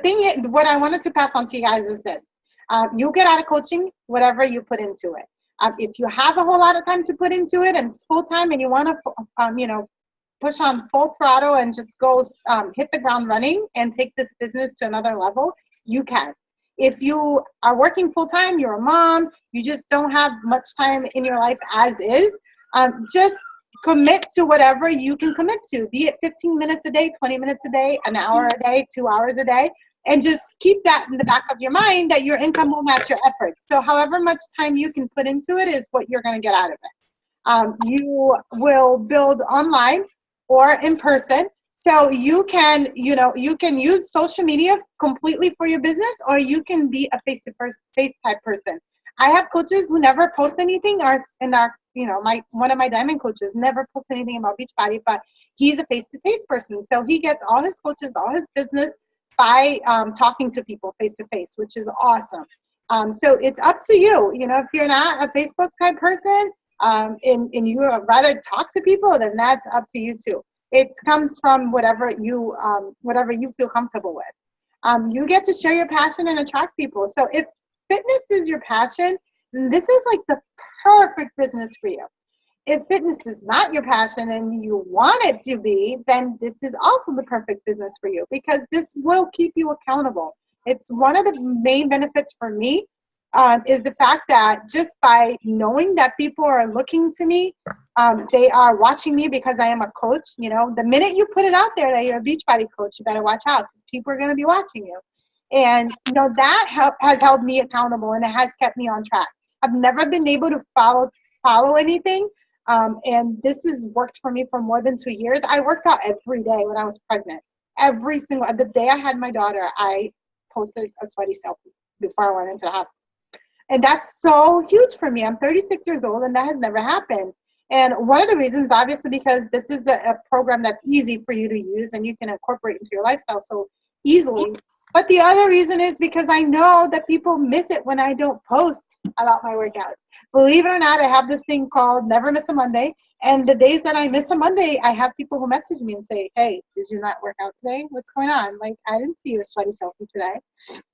thing, what I wanted to pass on to you guys is this. You get out of coaching whatever you put into it. If you have a whole lot of time to put into it and it's full time and you want to, push on full throttle and just go hit the ground running and take this business to another level, you can. If you are working full time, you're a mom, you just don't have much time in your life as is, just commit to whatever you can commit to, be it 15 minutes a day, 20 minutes a day, an hour a day, 2 hours a day, and just keep that in the back of your mind that your income will match your efforts. So however much time you can put into it is what you're going to get out of it. You will build online or in person. So you can use social media completely for your business, or you can be a face-to-face type person. I have coaches who never post anything, one of my diamond coaches never posts anything about Beachbody, but he's a face-to-face person. So he gets all his coaches, all his business by talking to people face-to-face, which is awesome. So it's up to you. If you're not a Facebook type person and you would rather talk to people, then that's up to you too. It comes from whatever you feel comfortable with. You get to share your passion and attract people. So if fitness is your passion, this is like the perfect business for you. If fitness is not your passion and you want it to be, then this is also the perfect business for you because this will keep you accountable. It's one of the main benefits for me is the fact that just by knowing that people are looking to me, they are watching me because I am a coach. The minute you put it out there that you're a Beachbody coach, you better watch out because people are going to be watching you. And that has held me accountable and it has kept me on track. I've never been able to follow anything. And this has worked for me for more than 2 years. I worked out every day when I was pregnant. The day I had my daughter, I posted a sweaty selfie before I went into the hospital. And that's so huge for me. I'm 36 years old and that has never happened. And one of the reasons, obviously, because this is a program that's easy for you to use and you can incorporate into your lifestyle so easily. But the other reason is because I know that people miss it when I don't post about my workouts. Believe it or not, I have this thing called Never Miss a Monday. And the days that I miss a Monday, I have people who message me and say, hey, did you not work out today? What's going on? Like, I didn't see your sweaty selfie today.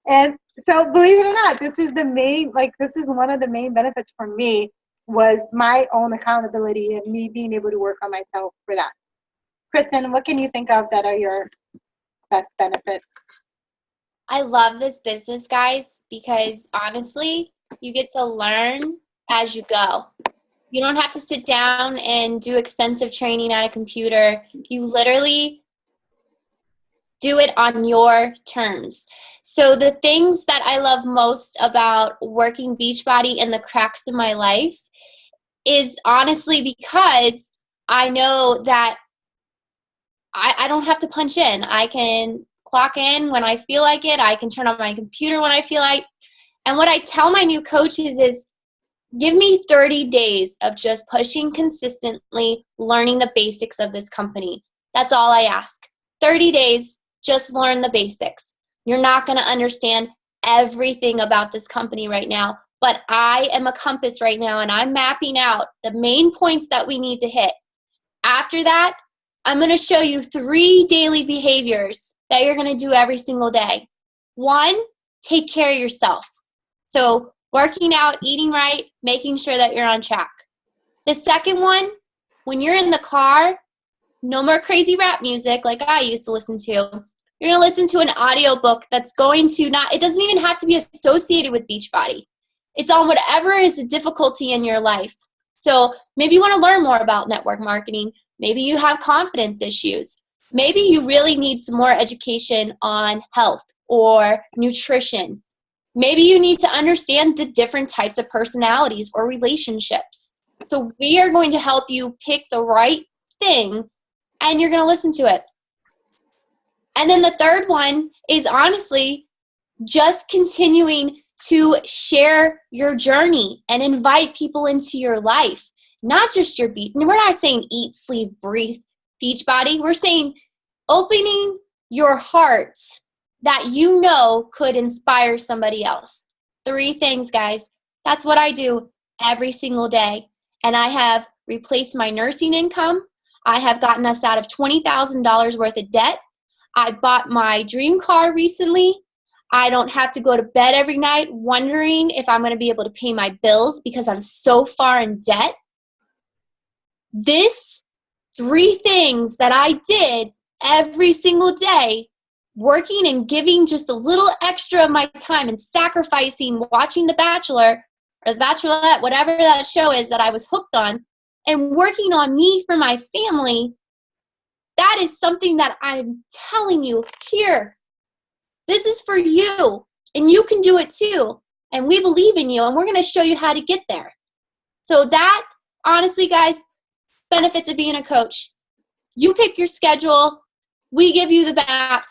And so believe it or not, this is one of the main benefits for me was my own accountability and me being able to work on myself for that. Kristen, what can you think of that are your best benefits?
I love this business, guys, because honestly, you get to learn as you go. You don't have to sit down and do extensive training at a computer. You literally Do it on your terms. So the things that I love most about working Beachbody in the cracks of my life is honestly because I know that I don't have to punch in. I can clock in when I feel like it. I can turn on my computer when I feel like. And what I tell my new coaches is, give me 30 days of just pushing consistently, learning the basics of this company. That's all I ask. 30 days, just learn the basics. You're not going to understand everything about this company right now, but I am a compass right now, and I'm mapping out the main points that we need to hit. After that, I'm going to show you 3 daily behaviors that you're going to do every single day. 1, take care of yourself. So working out, eating right, making sure that you're on track. The second one, when you're in the car, no more crazy rap music like I used to listen to. You're going to listen to an audiobook that's going to it doesn't even have to be associated with Beachbody. It's on whatever is a difficulty in your life. So maybe you want to learn more about network marketing. Maybe you have confidence issues. Maybe you really need some more education on health or nutrition. Maybe you need to understand the different types of personalities or relationships. So we are going to help you pick the right thing, and you're going to listen to it. And then the third one is honestly just continuing to share your journey and invite people into your life, not just your beach. We're not saying eat, sleep, breathe, Beachbody. We're saying opening your heart that you know could inspire somebody else. 3 things, guys. That's what I do every single day. And I have replaced my nursing income. I have gotten us out of $20,000 worth of debt. I bought my dream car recently. I don't have to go to bed every night wondering if I'm going to be able to pay my bills because I'm so far in debt. This 3 things that I did every single day, working and giving just a little extra of my time and sacrificing watching The Bachelor or The Bachelorette, whatever that show is that I was hooked on, and working on me for my family, that is something that I'm telling you here. This is for you, and you can do it too. And we believe in you, and we're going to show you how to get there. So that, honestly, guys, benefits of being a coach. You pick your schedule. We give you the map.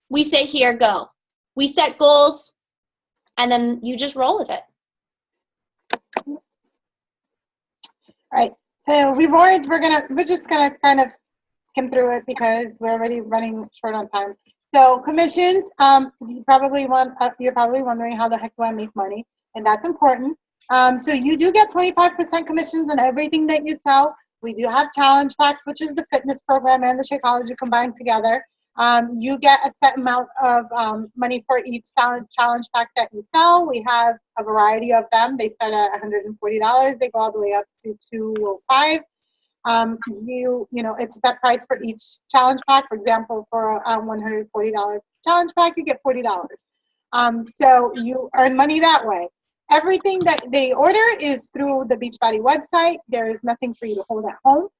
We say, here, go. We set goals, and then you just roll with it.
All right. So rewards, we're just gonna kind of skim through it because we're already running short on time. So commissions, you're probably wondering how the heck do I make money, and that's important. So you do get 25% commissions on everything that you sell. We do have challenge packs, which is the fitness program and the Shakeology combined together. You get a set amount of money for each challenge pack that you sell. We have a variety of them. They start at $140. They go all the way up to $205. It's a set price for each challenge pack. For example, for a $140 challenge pack, you get $40. So you earn money that way. Everything that they order is through the Beachbody website. There is nothing for you to hold at home.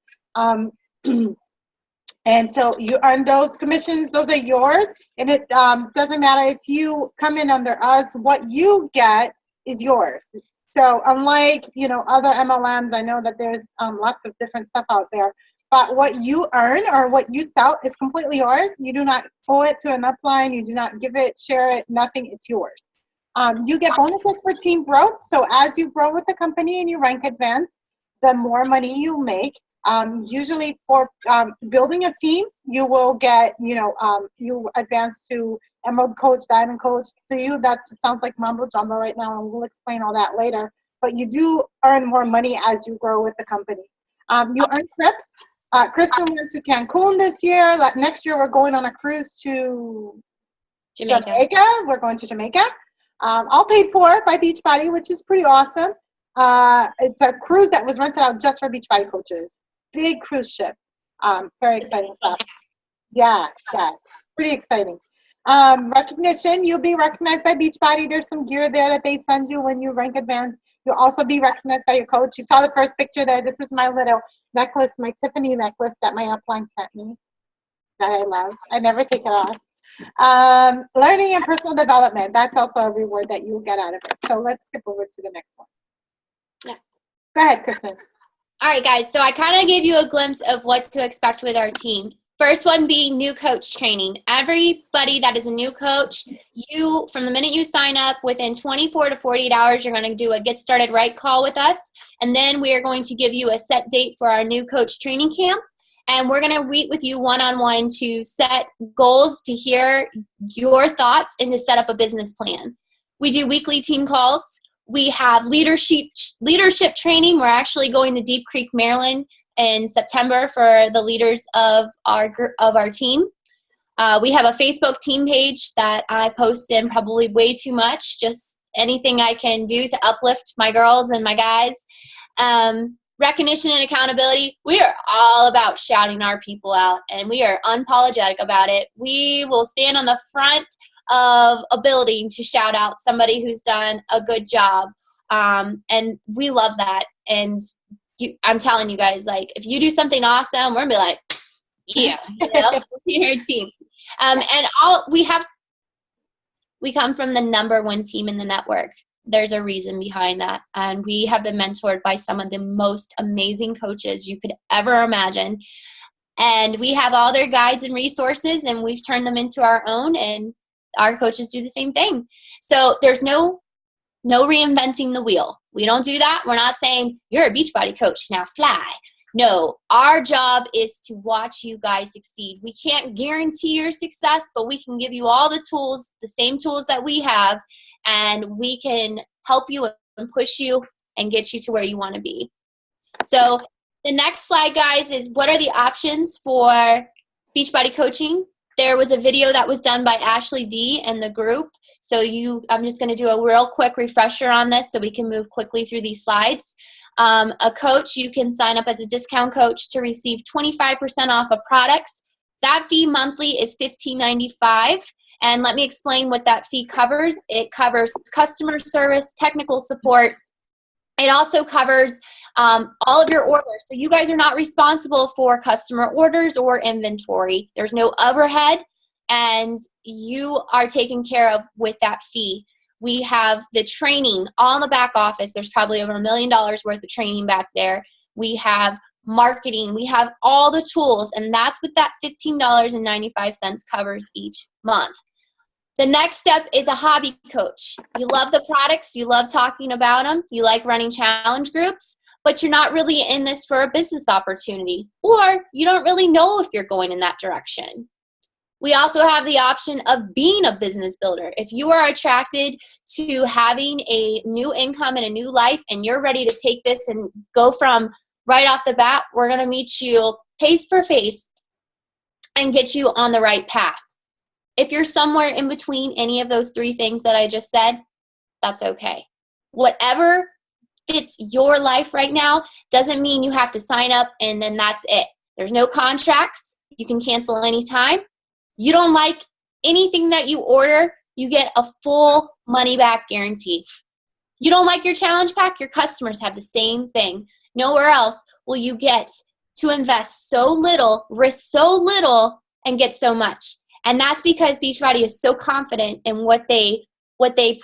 And so you earn those commissions. Those are yours. And it doesn't matter if you come in under us. What you get is yours. So unlike, other MLMs, I know that there's lots of different stuff out there. But what you earn or what you sell is completely yours. You do not owe it to an upline. You do not give it, share it, nothing. It's yours. You get bonuses for team growth. So as you grow with the company and you rank advanced, the more money you make. Usually for building a team, you will get, you advance to Emerald Coach, Diamond Coach. To you, that sounds like mumbo jumbo right now, and we'll explain all that later. But you do earn more money as you grow with the company. You earn trips. Kristen went to Cancun this year. Next year, we're going on a cruise to Jamaica. We're going to Jamaica. All paid for by Beachbody, which is pretty awesome. It's a cruise that was rented out just for Beachbody coaches. Big cruise ship. Very exciting stuff. Yeah, pretty exciting. Recognition, you'll be recognized by Beachbody. There's some gear there that they send you when you rank advanced. You'll also be recognized by your coach. You saw the first picture there. This is my little necklace, my Tiffany necklace that my upline sent me. that I love. I never take it off. Learning and personal development. That's also a reward that you will get out of it. So let's skip over to the next one.
Yeah.
Go ahead, Kristen.
All right, guys. So I kind of gave you a glimpse of what to expect with our team. First one being new coach training. Everybody that is a new coach, you, from the minute you sign up, within 24 to 48 hours, you're going to do a get started right call with us. And then we are going to give you a set date for our new coach training camp. And we're going to meet with you one-on-one to set goals, to hear your thoughts, and to set up a business plan. We do weekly team calls. We have leadership training. We're actually going to Deep Creek, Maryland in September for the leaders of our team. We have a Facebook team page that I post in probably way too much, just anything I can do to uplift my girls and my guys. Recognition and accountability. We are all about shouting our people out, and we are unapologetic about it. We will stand on the front of a building to shout out somebody who's done a good job. And we love that. And I'm telling you guys, like, if you do something awesome, we're going to be like, yeah, you're a team. And we come from the number one team in the network. There's a reason behind that. And we have been mentored by some of the most amazing coaches you could ever imagine. And we have all their guides and resources, and we've turned them into our own, and our coaches do the same thing. So there's no reinventing the wheel. We don't do that. We're not saying, you're a Beachbody coach, now fly. No, our job is to watch you guys succeed. We can't guarantee your success, but we can give you all the tools, the same tools that we have, and we can help you and push you and get you to where you want to be. So the next slide, guys, is what are the options for Beachbody coaching? There was a video that was done by Ashley D and the group. So I'm just going to do a real quick refresher on this so we can move quickly through these slides. A coach, you can sign up as a discount coach to receive 25% off of products. That fee monthly is $15.95. And let me explain what that fee covers. It covers customer service, technical support. It also covers all of your orders. So you guys are not responsible for customer orders or inventory. There's no overhead, and you are taken care of with that fee. We have the training all in the back office. There's probably over $1 million worth of training back there. We have marketing. We have all the tools, and that's what that $15.95 covers each month. The next step is a hobby coach. You love the products. You love talking about them. You like running challenge groups, but you're not really in this for a business opportunity, or you don't really know if you're going in that direction. We also have the option of being a business builder. If you are attracted to having a new income and a new life, and you're ready to take this and go from right off the bat, we're going to meet you face for face and get you on the right path. If you're somewhere in between any of those three things that I just said, that's okay. Whatever fits your life right now doesn't mean you have to sign up and then that's it. There's no contracts. You can cancel anytime. You don't like anything that you order, you get a full money back guarantee. You don't like your challenge pack, your customers have the same thing. Nowhere else will you get to invest so little, risk so little, and get so much. And that's because Beachbody is so confident in what they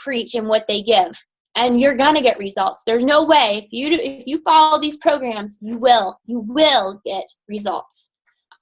preach and what they give. And you're going to get results. There's no way. If you follow these programs, you will get results.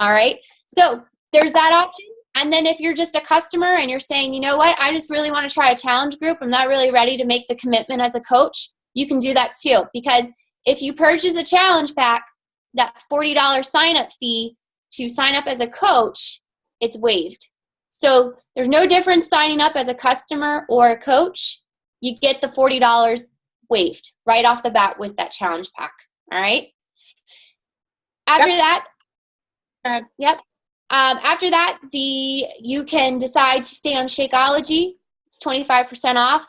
All right? So there's that option. And then if you're just a customer and you're saying, you know what, I just really want to try a challenge group, I'm not really ready to make the commitment as a coach, you can do that too. Because if you purchase a challenge pack, that $40 sign-up fee to sign up as a coach, it's waived. So there's no difference signing up as a customer or a coach. You get the $40 waived right off the bat with that challenge pack. All right. After that, after that, you can decide to stay on Shakeology. It's 25% off.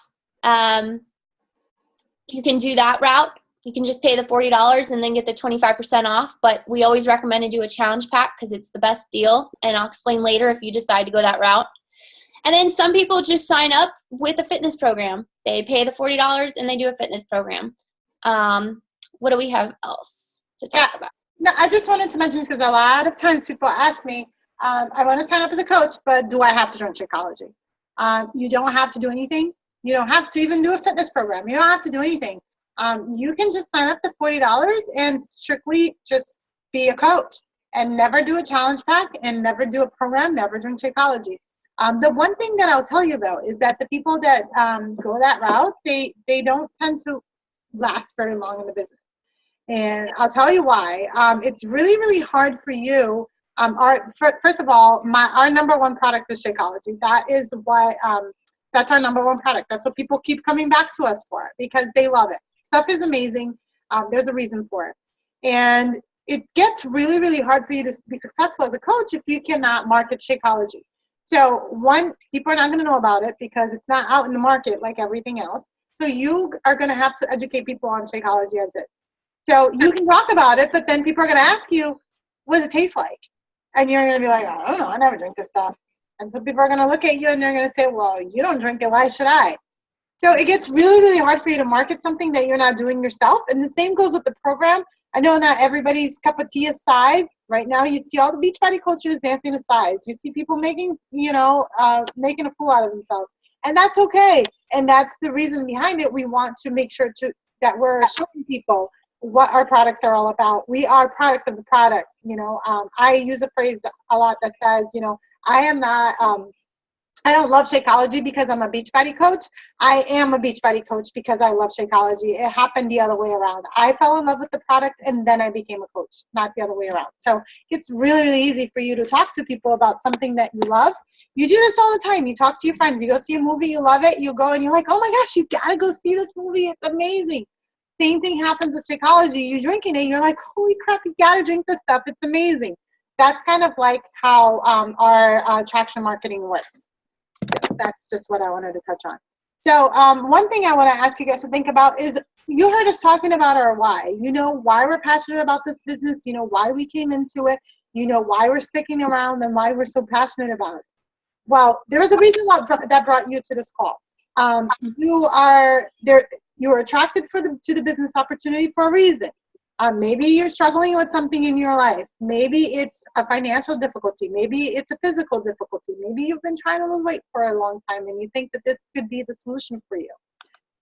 You can do that route. You can just pay the $40 and then get the 25% off. But we always recommend to do a challenge pack because it's the best deal. And I'll explain later if you decide to go that route. And then some people just sign up with a fitness program. They pay the $40 and they do a fitness program. What do we have else to talk about?
No, I just wanted to mention, because a lot of times people ask me, I want to sign up as a coach, but do I have to join Shakeology? You don't have to do anything. You don't have to even do a fitness program. You don't have to do anything. You can just sign up to $40 and strictly just be a coach and never do a challenge pack and never do a program, never drink Shakeology. The one thing that I'll tell you, though, is that the people that go that route, they don't tend to last very long in the business. And I'll tell you why. It's really, really hard for you. First of all, our number one product is Shakeology. That is what, that's our number one product. That's what people keep coming back to us for because they love it. Stuff is amazing. There's a reason for it. And it gets really, really hard for you to be successful as a coach if you cannot market Shakeology. So one, people are not going to know about it because it's not out in the market like everything else. So you are going to have to educate people on Shakeology as is. So you can talk about it, but then people are going to ask you, what does it taste like? And you're going to be like, I don't know, I never drink this stuff. And so people are going to look at you and they're going to say, well, you don't drink it, why should I? So it gets really, really hard for you to market something that you're not doing yourself. And the same goes with the program. I know not everybody's cup of tea is sides. Right now you see all the Beachbody coaches dancing to sides. You see people making, making a fool out of themselves. And that's okay. And that's the reason behind it. We want to make sure that we're showing people what our products are all about. We are products of the products. I use a phrase a lot that says, I am not, I don't love Shakeology because I'm a Beachbody coach. I am a Beachbody coach because I love Shakeology. It happened the other way around. I fell in love with the product and then I became a coach, not the other way around. So it's really, really easy for you to talk to people about something that you love. You do this all the time. You talk to your friends. You go see a movie, you love it. You go and you're like, oh my gosh, you got to go see this movie. It's amazing. Same thing happens with Shakeology. You're drinking it. And you're like, holy crap, you got to drink this stuff. It's amazing. That's kind of like how our traction marketing works. That's just what I wanted to touch on. So one thing I want to ask you guys to think about is you heard us talking about our why. You know why we're passionate about this business. You know why we came into it. You know why we're sticking around and why we're so passionate about it. Well, there is a reason that brought you to this call. You were attracted to the business opportunity for a reason. Maybe you're struggling with something in your life. Maybe it's a financial difficulty. Maybe it's a physical difficulty. Maybe you've been trying to lose weight for a long time and you think that this could be the solution for you.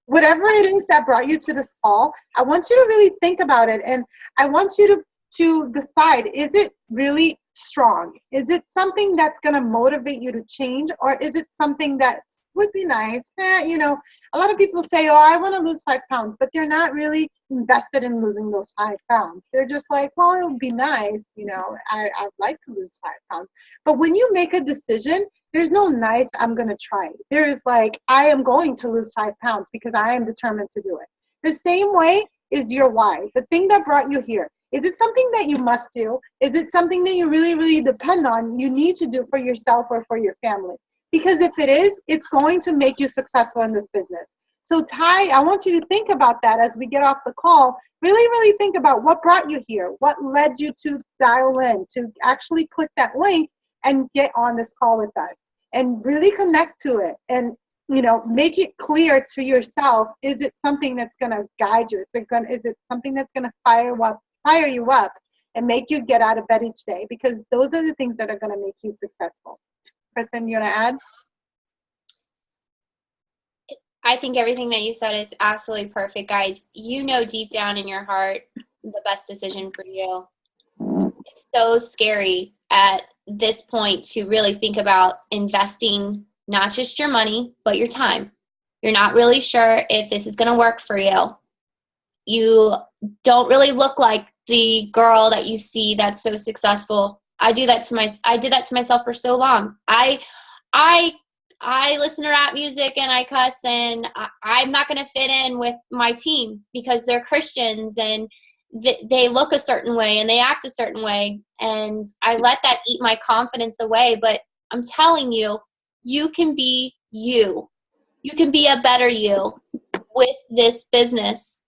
Whatever it is that brought you to this call, I want you to really think about it. And I want you to decide, is it really strong? Is it something that's going to motivate you to change? Or is it something that would be nice? A lot of people say, oh, I want to lose 5 pounds, but they're not really invested in losing those 5 pounds. They're just like, well, it would be nice. I'd like to lose 5 pounds. But when you make a decision, there's no nice, I'm going to try. There is like, I am going to lose 5 pounds because I am determined to do it. The same way is your why. The thing that brought you here. Is it something that you must do? Is it something that you really, really depend on, you need to do for yourself or for your family? Because if it is, it's going to make you successful in this business. So Ty, I want you to think about that as we get off the call. Really, really think about what brought you here. What led you to dial in, to actually click that link and get on this call with us. And really connect to it. And make it clear to yourself, is it something that's going to guide you? Is it something that's going to fire you up and make you get out of bed each day? Because those are the things that are going to make you successful. Kristen, you want to add?
I think everything that you said is absolutely perfect, guys. You know deep down in your heart the best decision for you. It's so scary at this point to really think about investing not just your money, but your time. You're not really sure if this is going to work for you. You don't really look like the girl that you see that's so successful. I did that to myself for so long. I listen to rap music and I cuss, and I'm not going to fit in with my team because they're Christians and they look a certain way and they act a certain way. And I let that eat my confidence away. But I'm telling you, you can be you. You can be a better you with this business.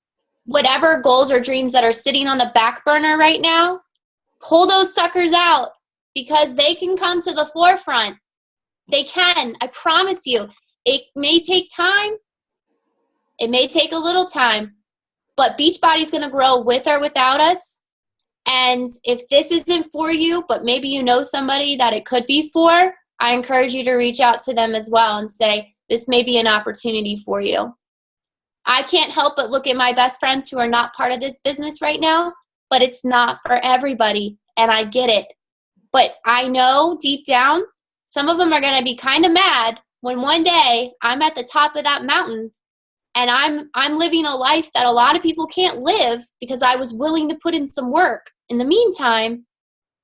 Whatever goals or dreams that are sitting on the back burner right now, pull those suckers out because they can come to the forefront. They can. I promise you. It may take time. It may take a little time. But Beachbody is going to grow with or without us. And if this isn't for you, but maybe you know somebody that it could be for, I encourage you to reach out to them as well and say, this may be an opportunity for you. I can't help but look at my best friends who are not part of this business right now, but it's not for everybody, and I get it. But I know deep down, some of them are going to be kind of mad when one day I'm at the top of that mountain and I'm living a life that a lot of people can't live because I was willing to put in some work in the meantime,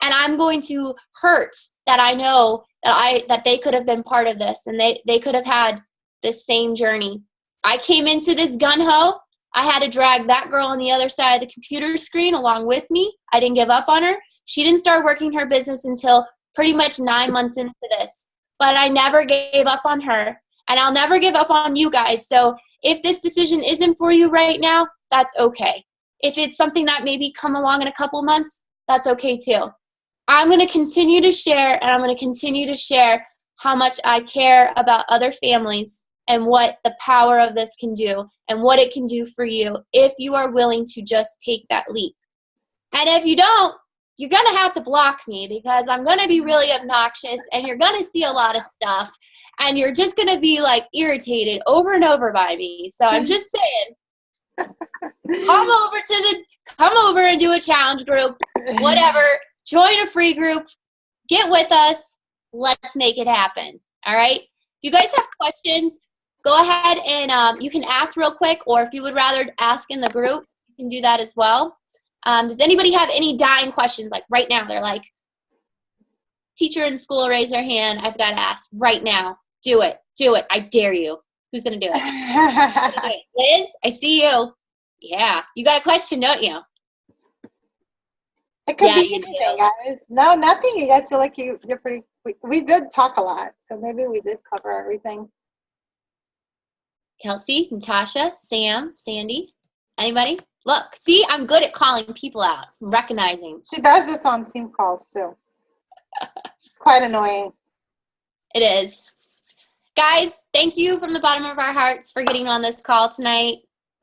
and I'm going to hurt that I know that they could have been part of this and they could have had this same journey. I came into this gun-ho. I had to drag that girl on the other side of the computer screen along with me. I didn't give up on her. She didn't start working her business until pretty much 9 months into this. But I never gave up on her, and I'll never give up on you guys. So if this decision isn't for you right now, that's okay. If it's something that maybe come along in a couple months, that's okay too. I'm going to continue to share, and I'm going to continue to share how much I care about other families and what the power of this can do and what it can do for you if you are willing to just take that leap. And if you don't, you're going to have to block me because I'm going to be really obnoxious and you're going to see a lot of stuff and you're just going to be like irritated over and over by me. So I'm just saying, come over and do a challenge group, whatever, join a free group, get with us, let's make it happen. All right. If you guys have questions, go ahead and you can ask real quick, or if you would rather ask in the group, you can do that as well. Does anybody have any dying questions? Like right now, they're like, teacher in school, raise their hand. I've got to ask right now. Do it. Do it. I dare you. Who's going to do it? Liz, I see you. Yeah. You got a question, don't you?
It could be anything, guys. No, nothing. You guys feel like you're pretty. We did talk a lot, so maybe we did cover everything.
Kelsey, Natasha, Sam, Sandy, anybody? Look, see, I'm good at calling people out, recognizing.
She does this on team calls too. It's quite annoying.
It is. Guys, thank you from the bottom of our hearts for getting on this call tonight.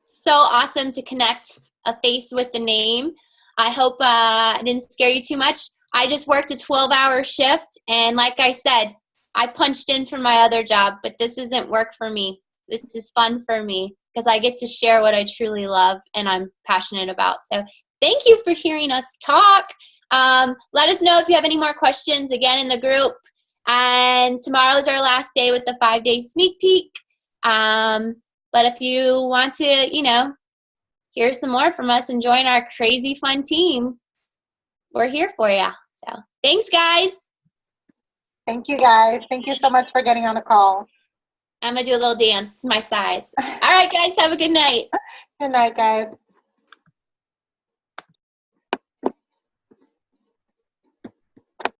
So awesome to connect a face with the name. I hope I didn't scare you too much. I just worked a 12-hour shift, and like I said, I punched in for my other job, but this isn't work for me. This is fun for me because I get to share what I truly love and I'm passionate about. So thank you for hearing us talk. Let us know if you have any more questions again in the group. And tomorrow is our last day with the 5-day sneak peek. But if you want to, hear some more from us and join our crazy fun team, we're here for you. So thanks, guys.
Thank you, guys. Thank you so much for getting on the call.
I'm going to do a little dance. It's my size. All right, guys. Have a good night.
Good night, guys.